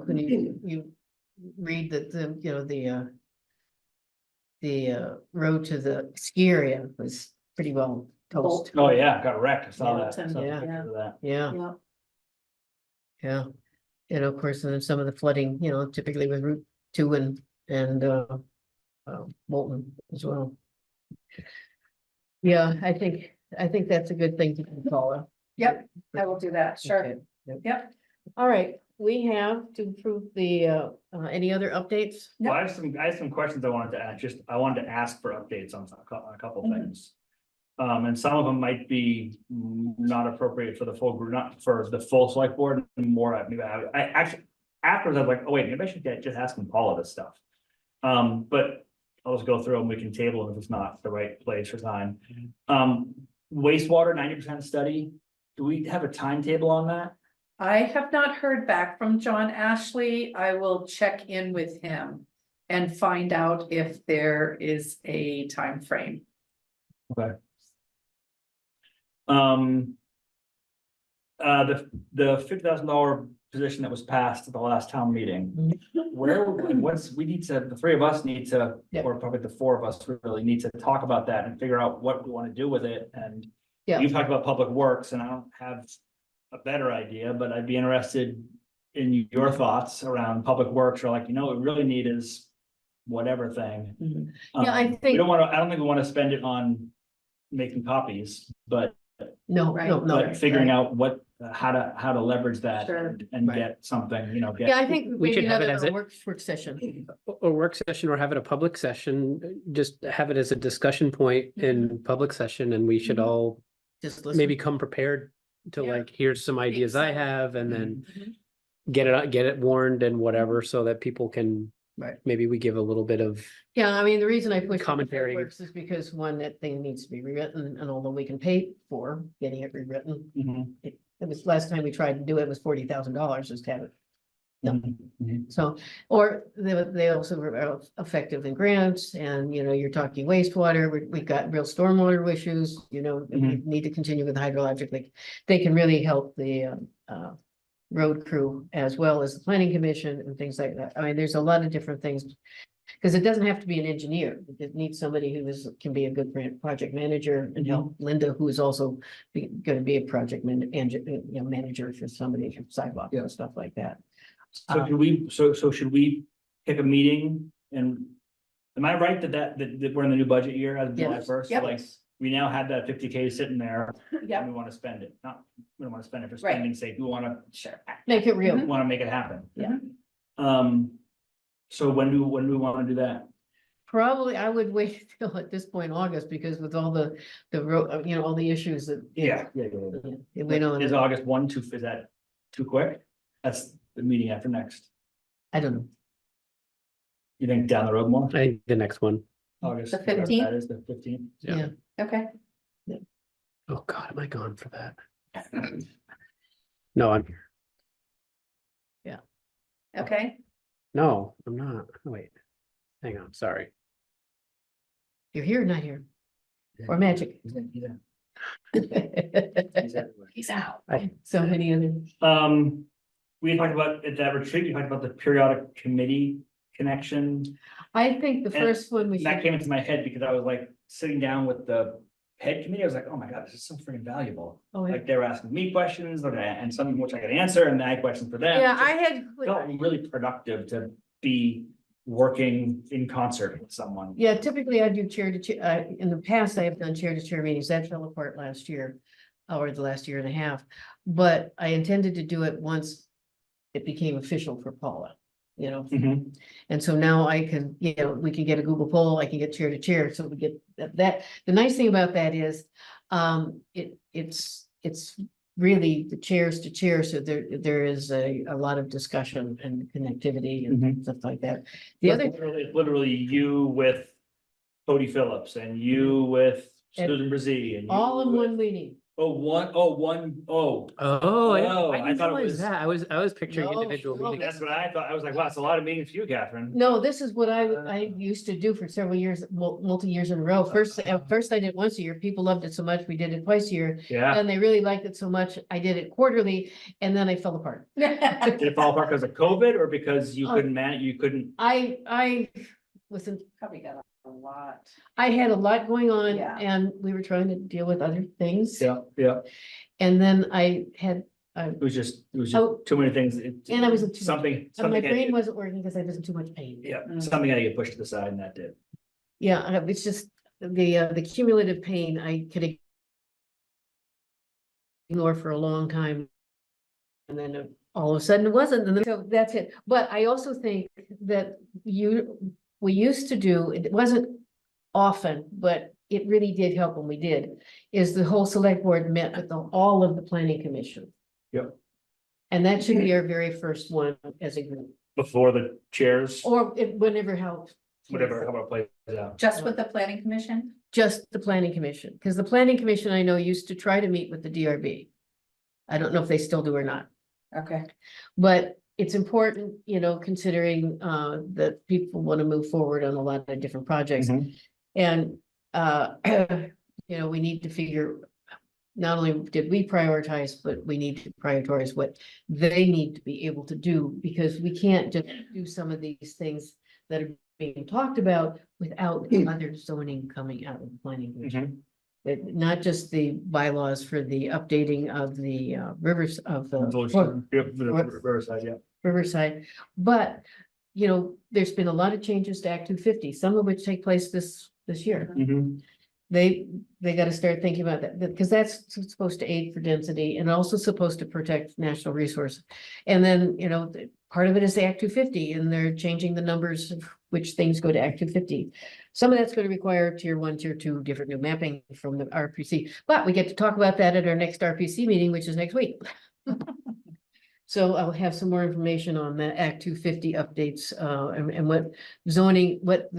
when you read that the road to the ski area was pretty well toast. Oh, yeah, got wrecked, I saw that. Bolton, Saw yeah. pictures of that. Yeah, yeah, yeah. And of course, then some of the flooding, typically with Route 2 and Bolton as well. Yeah, I think that's a good thing to do, Paula. yep, I will do that, sure, Okay, yep. yep. All right, we have to approve the, any other updates? Well, I have some questions I wanted to ask, I wanted to ask for updates on a couple Mhm. things. And some of them might be not appropriate for the full group, not for the full select board, more, maybe I actually, afterwards, I was like, oh wait, maybe I should just ask Paula this stuff. But I'll just go through them, we can table it if it's not the right place or time. Wastewater 90% study, do we have a timetable on that? I have not heard back from John Ashley. I will check in with him and find out if there is a time frame. Okay. The $50,000 position that was passed at the last town meeting. Where, we need to, the three of us need to, Yep. or probably the four of us really need to talk about that and figure out what we want to do with it. And Yeah. you talked about public works and I don't have a better idea, but I'd be interested in your thoughts around public works, or like, what we really need is whatever thing. Mhm. Yeah, I We think, don't want to, I don't think we want to spend it on making copies, but no, Right. no, no. but figuring out what, how to leverage that Sure. and Right. get something, Yeah, get. I think We should maybe have it another as a- work session. A work session or have it a public session, just have it as a discussion point in public session and we should Mhm. all Just listen. maybe come prepared to Yeah. like, here's some ideas I so. have and then Mhm. get it warned and whatever so that people can. Right. Maybe we give a little bit of, Yeah, I mean, the reason I push. for Commentary. works is because one, that thing needs to be rewritten, and although we can pay for getting it rewritten, Mhm, it was last time we tried to do it was $40,000 just to have it. No. mhm. So, or they also are effective in grants and, you're talking wastewater, we've got real stormwater issues, we need to continue with hydrologic, they can really help the road crew as well as the planning commission and things like that. I mean, there's a lot of different things. Because it doesn't have to be an engineer, it needs somebody who can be a good project manager and help Linda, who is also gonna be a project manager for somebody for sidewalk Yeah. and stuff like that. So do we, so should we pick a meeting and, am I right that we're in the new budget year as of July Yes. 1st? Yep. Like, we now have that 50K sitting there and Yep, we want to spend it, we don't want to spend it for Right. spending's sake, we want to, sure. Make it real. Mhm. want to make it happen. Yeah. So when do we want to do that? Probably, I would wait till at this point, August, because with all the road, all the issues that. Yeah. We don't, Is August 1 too, is that too quick? That's the meeting after next. I don't know. You think down the road more? I think the next one. August. The whatever 15th? That is the 15th. Yeah. Okay, Oh God, am I gone for that? No, I'm here. okay. No, I'm not. Wait. Hang on, sorry. You're here, not here. Or magic. He's out. So many other. We talked about at that retreat, you talked about the periodic committee connection. I think the And first one we And that should, came into my head because I was like sitting down with the head committee, I was like, oh my God, this is so freaking valuable. oh, yeah. Like they were asking me questions, and some of which I could answer, and I had questions for them. Yeah, So I it had, felt really productive to be working in concert with someone. yeah, typically I do chair to chair, in the past, I have done chair to chair meetings, that fell apart last year. Or the last year and a half, but I intended to do it once it became official for Paula, Mhm. and so now I can, we can get a Google poll, I can get chair to chair, so we get that. The nice thing about that is, it's really the chairs to chair, so there is a lot of discussion and connectivity and Mhm. stuff like that. The other, Literally you with Cody Phillips and you with And Susan Brzee and. you all in with- one meeting. Oh, one. Oh, Oh, I I thought it realized was. that. I was picturing No, individual no, meetings. That's what I thought. I was like, wow, it's a lot of meetings for you, Catherine. No, this is what I used to do for several years, multi-years in a row. At first I did it once a year. People loved it so much. We did it twice a year. Yeah. And they really liked it so much. I did it quarterly and then I fell apart. Did it fall apart because of COVID or because you Oh. couldn't manage, you couldn't? I listen, Probably got a lot. I had a lot going on Yeah. and we were trying to deal with other things. Yeah. And then I had, It was just Oh. too many things. And I was in too much Something, my something. had- brain wasn't working because I was in too much pain. Yeah, Mm. something had to get pushed to the side and that did. Yeah, it's just the cumulative pain I could ignore for a long time. And then all of a sudden it wasn't, and then, so that's it. But I also think that we used to do, it wasn't often, but it really did help when we did, is the whole select board met with all of the planning commission. Yep. And that should be our very first one as a group, Before the chairs, or whenever helped. whatever, how about plays out. Just with the planning commission? Just the planning commission, because the planning commission I know used to try to meet with the DRB. I don't know if they still do or not. Okay, But it's important, considering that people want to move forward on a lot of different projects. Mhm. And we need to figure, not only did we prioritize, but we need to prioritize what they need to be able to do, because we can't just do some of these things that are being talked about without other zoning coming out of the planning commission. Not just the bylaws for the updating of the rivers of the Riverside, yeah. Riverside, but there's been a lot of changes to Act 250, some of which take place this year. Mhm. They got to start thinking about that, because that's supposed to aid for density and also supposed to protect national resources. And then, part of it is the Act 250, and they're changing the numbers of which things go to Act 250. Some of that's going to require tier 1, tier 2, different new mapping from the RPC, but we get to talk about that at our next RPC meeting, which is next week. So I'll have some more information on the Act 250 updates, and what the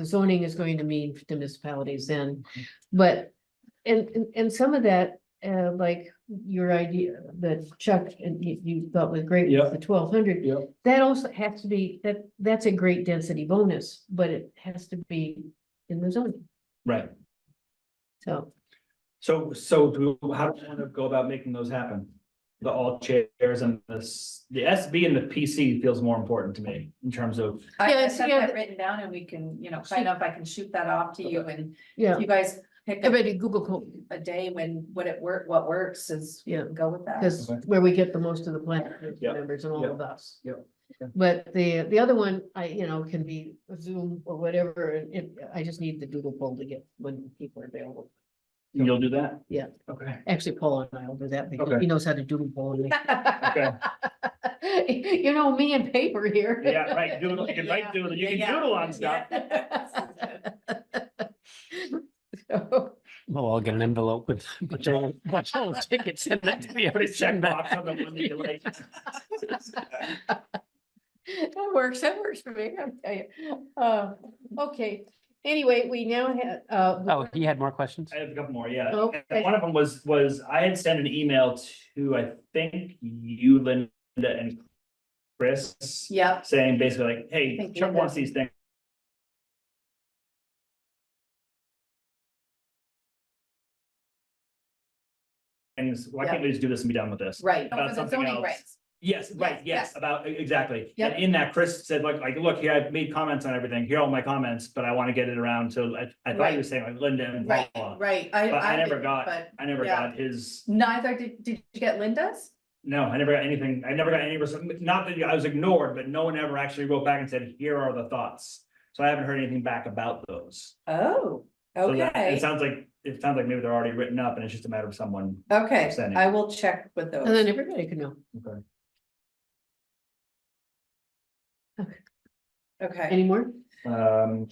zoning is going to mean for municipalities then. But, and some of that, like your idea that Chuck, and you thought was great Yeah. with the 1200. Yeah. That also has to be, that's a great density bonus, but it has to be in the zoning, Right. so. So how do we want to go about making those happen? The all chairs and the SB and the PC feels more important to me in terms of, I Yeah, have so yeah, that written down and we can, kind of, I can shoot that off to you and Yeah, if you guys pick everybody Google code, a day when, what works is, Yeah. go with that. because Okay. where we get the most of the planning Yeah. members and all Yeah. of us. Yeah. Okay. But the other one, can be Zoom or whatever, and I just need the doodle poll to get when people are available. you'll do that? Yeah. Okay. Actually, Paul and I will do that because Okay. he knows how to doodle poll. and Okay. Me and paper here. Yeah, right, doodle, you can write doodle, you can doodle on stuff. So, We'll all get an envelope with a bunch of tickets in it to be able Put a to send checkbox back. on the one that you like. that works for me, I'll tell you. Okay, anyway, we now have, Oh, he had more questions? I have a couple more, yeah. Okay. And one of them was I had sent an email to, I think, you, Linda, and Chris. Yep, Saying basically like, I hey, think Chuck Linda- wants these things. Why can't we just do this and be done with this? right, About for the something zoning else. rights. Yes, right, Yes, yes, yes. about, exactly. Yep. And in that, Chris said, look, here, I've made comments on everything, here are all my comments, but I want to get it around to, I thought Right. you were saying like Linda and Right, Paula. right. But I never didn't, got, but I never yeah. got his, Neither did you get Linda's? no, I never got anything, I never got any, not that I was ignored, but no one ever actually wrote back and said, here are the thoughts. So I haven't heard anything back about those. Oh, So that- okay, It sounds like maybe they're already written up and it's just a matter of someone. okay, sending. I will check with and then those. everybody can know. Okay, Any more? Um.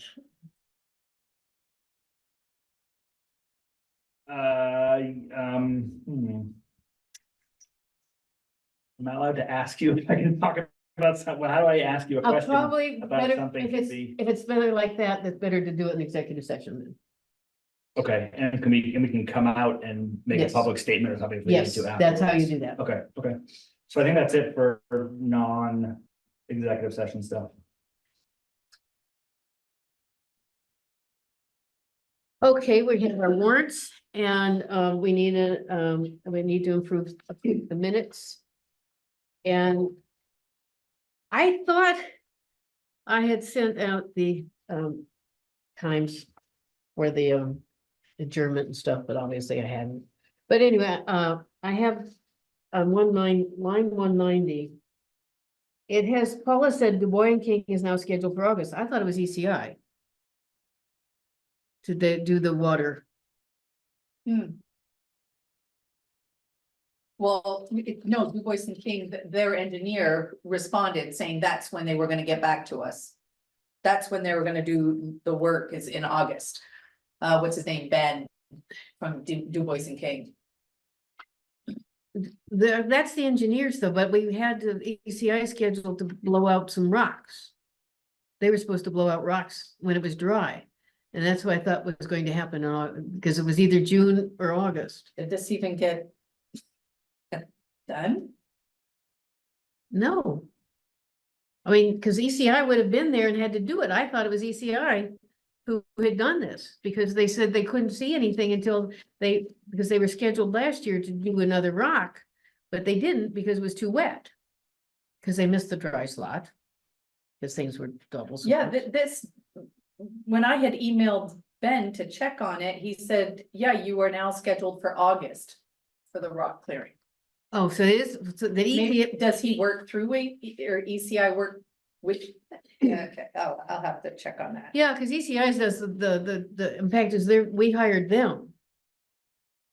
Am I allowed to ask you if I can talk about something? How do I ask you a I'll question? probably about better, something if to it's, be- if it's better like that, that's better to do it in executive session then. Okay, and we can come out and make a Yes. public statement or something if we need Yes, to that's how you afterwards. do that. Okay, okay. So I think that's it for non-executive session stuff. Okay, we have our warrants and we need to approve the minutes. And I thought I had sent out the times for the adjournment and stuff, but obviously I hadn't. But anyway, I have on line 190. It has, Paula said Du Bois and King is now scheduled for August. I thought it was ECI. To do the water. well, no, Du Bois and King, their engineer responded saying that's when they were gonna get back to us. That's when they were gonna do the work is in August. What's his name, Ben, from Du Bois and King. That's the engineers though, but we had the ECI scheduled to blow out some rocks. They were supposed to blow out rocks when it was dry. And that's what I thought was going to happen because it was either June or August. Did this even get done? No. I mean, because ECI would have been there and had to do it. I thought it was ECI who had done this, because they said they couldn't see anything until because they were scheduled last year to do another rock, but they didn't because it was too wet. Because they missed the dry slot. Because things were doubles. Yeah, this, when I had emailed Ben to check on it, he said, yeah, you are now scheduled for August for the rock clearing. Oh, so it is, so the Maybe, EPA, does he work through or ECI work with? Yeah, okay, I'll have to check on that. yeah, because ECI does the impact is there, we hired them.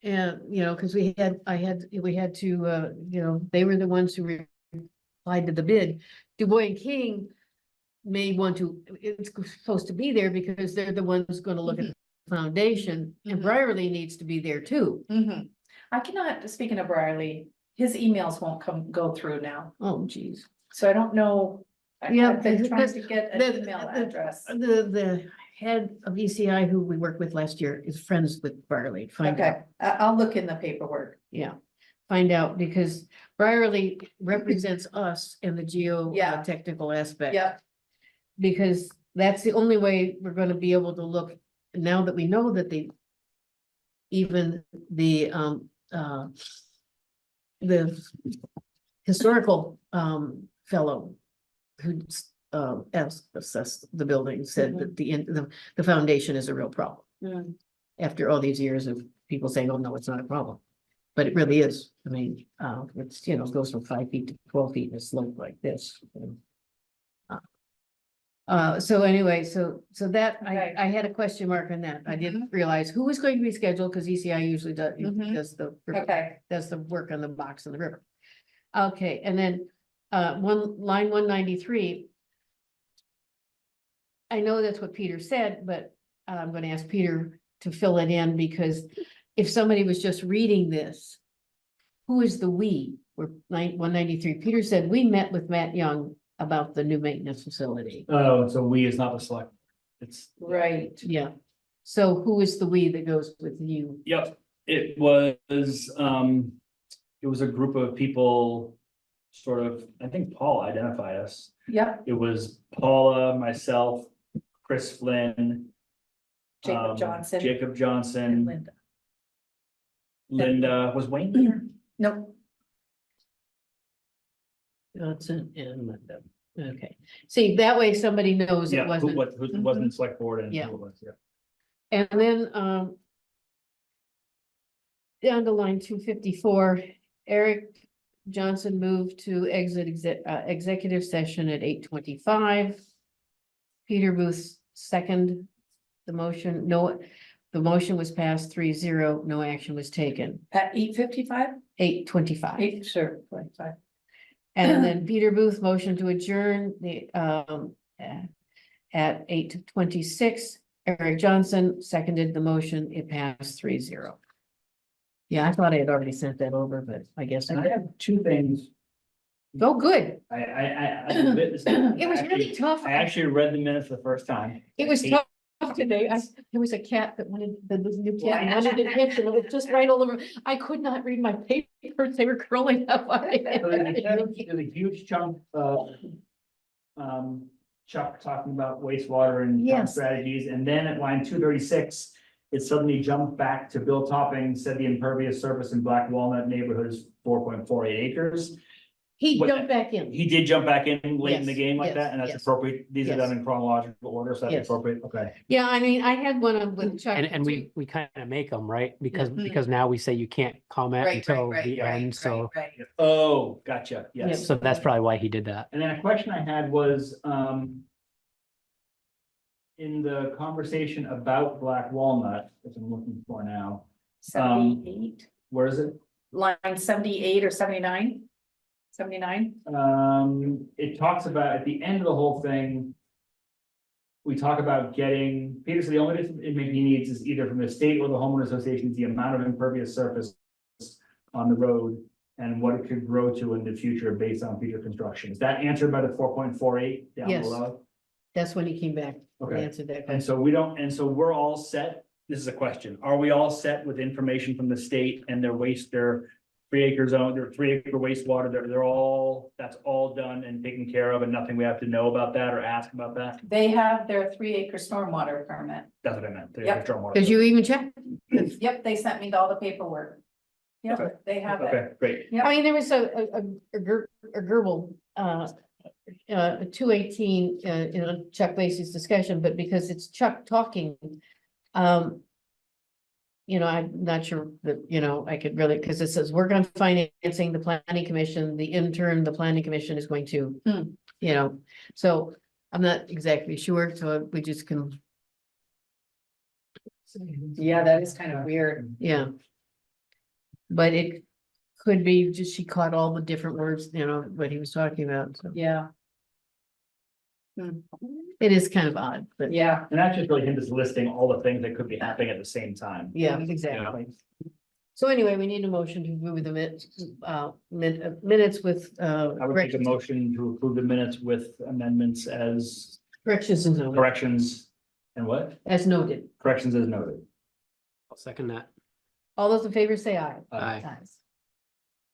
And, you know, because we had to, you know, they were the ones who replied to the bid. Du Bois and King may want to, it's supposed to be there because they're the ones gonna look at the foundation, and Mhm. Briarly needs to be there too. Mhm. I cannot, speaking of Briarly, his emails won't go through now, Oh, geez. so I don't know. Yeah, I've been trying because to get an the- email the- address. The head of ECI who we worked with last year is friends with Briarly. Find out. Okay, I'll look in the paperwork. Yeah, find out, because Briarly represents us in the Yeah. geotechnical aspect. Yep, Because that's the only way we're gonna be able to look, now that we know that even the historical fellow who assessed the building said that the foundation is a real problem. Mm. After all these years of people saying, oh, no, it's not a problem. But it really is. I mean, it's, you know, it goes from 5 feet to 12 feet in a slope like this. So anyway, so that, Okay. I had a question mark on that. I didn't realize who was going to be scheduled, because ECI usually does Mhm. Okay, does the work on the box in the river. Okay, and then, line 193. I know that's what Peter said, but I'm gonna ask Peter to fill it in, because if somebody was just reading this, who is the we? We're 193. Peter said, we met with Matt Young about the new maintenance facility. Oh, so we is not the select. It's, right. Yeah. So who is the we that goes with you? yep, it was a group of people. Sort of, I think Paul identified us. Yep, It was Paula, myself, Chris Flynn. Jacob Johnson. Jacob and Johnson, Linda. Linda, was Wayne there? Nope, Johnson and Linda. Okay. See, that way somebody knows it Yeah, wasn't. who wasn't select board and Yeah. who it was, yeah. And then, down to line 254, Eric Johnson moved to exit executive session at 8:25. Peter Booth second the motion. No, the motion was passed 3-0. No action was taken. at 8:55? 8:25. Sure, 25. And then Peter Booth motioned to adjourn the, at 8:26. Eric Johnson seconded the motion. It passed 3-0. Yeah, I thought I had already sent that over, but I guess. And I have two things. Oh, good. It was really tough. I actually read the minutes the first time. It was tough today. There was a cat that wanted, the new cat wanted attention. It was just right all over. I could not read my papers. They were curling up. So there's a huge chunk of Chuck talking about wastewater and town Yes. strategies, and then at line 236, it suddenly jumped back to Bill Topping said the impervious surface in Black Walnut neighborhood is 4.48 acres. He What- jumped back in. He did jump back in late in the Yes, game like yes, that, and that's yes, appropriate. These are yes. done in chronological order, so that's Yes. appropriate, okay. Yeah, I mean, I had one of with Chuck. And too. we kind of make them, right? Because, Mhm. because now we say you can't comment Right, until right, the right, end, right, so. right. Oh, gotcha, yes. So that's probably why he did that. And then a question I had was, in the conversation about Black Walnut, which I'm looking for now, 78, where is it? line 78 or 79? 79? It talks about, at the end of the whole thing, we talk about getting, Peter said the only information he needs is either from the state or the homeowner associations, the amount of impervious surface on the road and what it could grow to in the future based on future construction. Is that answered by the 4.48 down Yes. below? That's when he came back and Okay. answered that And question. so we don't, and so we're all set. This is a question. Are we all set with information from the state and their 3 acre zone, their 3 acre wastewater, they're all, that's all done and taken care of and nothing we have to know about that or ask about that? They have their 3 acre stormwater permit. That's what I meant. Yep. Did you even check? Yep, they sent me all the paperwork. Okay. Yep, they have it. Okay, great. I mean, there was a Gerbil, 218, Chuck Lacey's discussion, but because it's Chuck talking, I'm not sure that, I could really, because it says work on financing the planning commission, the intern, the planning commission is going to, so I'm not exactly sure, so we just can, Yeah, that is kind of weird. yeah. But it could be just she caught all the different words, what he was talking about, so Yeah. it is kind of odd, but Yeah, And that's just really him just listing all the things that could be happening at the same time. yeah, exactly. So anyway, we need a motion to approve the minutes with, I would make a corrections motion to approve the minutes with amendments as corrections and noted, corrections and what? as noted. Corrections as noted. I'll second that. All those in favor say aye. Aye. Ayes.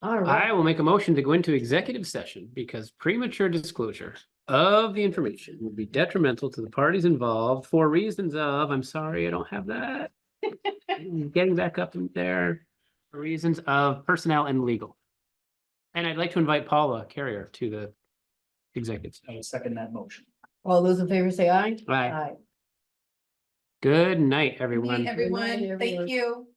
All right, I will make a motion to go into executive session because premature disclosure of the information would be detrimental to the parties involved for reasons of, I'm sorry, I don't have that. Getting back up in there, for reasons of personnel and legal. And I'd like to invite Paula Carrier to the executive. I will second that motion. all those in favor say aye. Aye. Good night, everyone. everyone, everyone. thank you.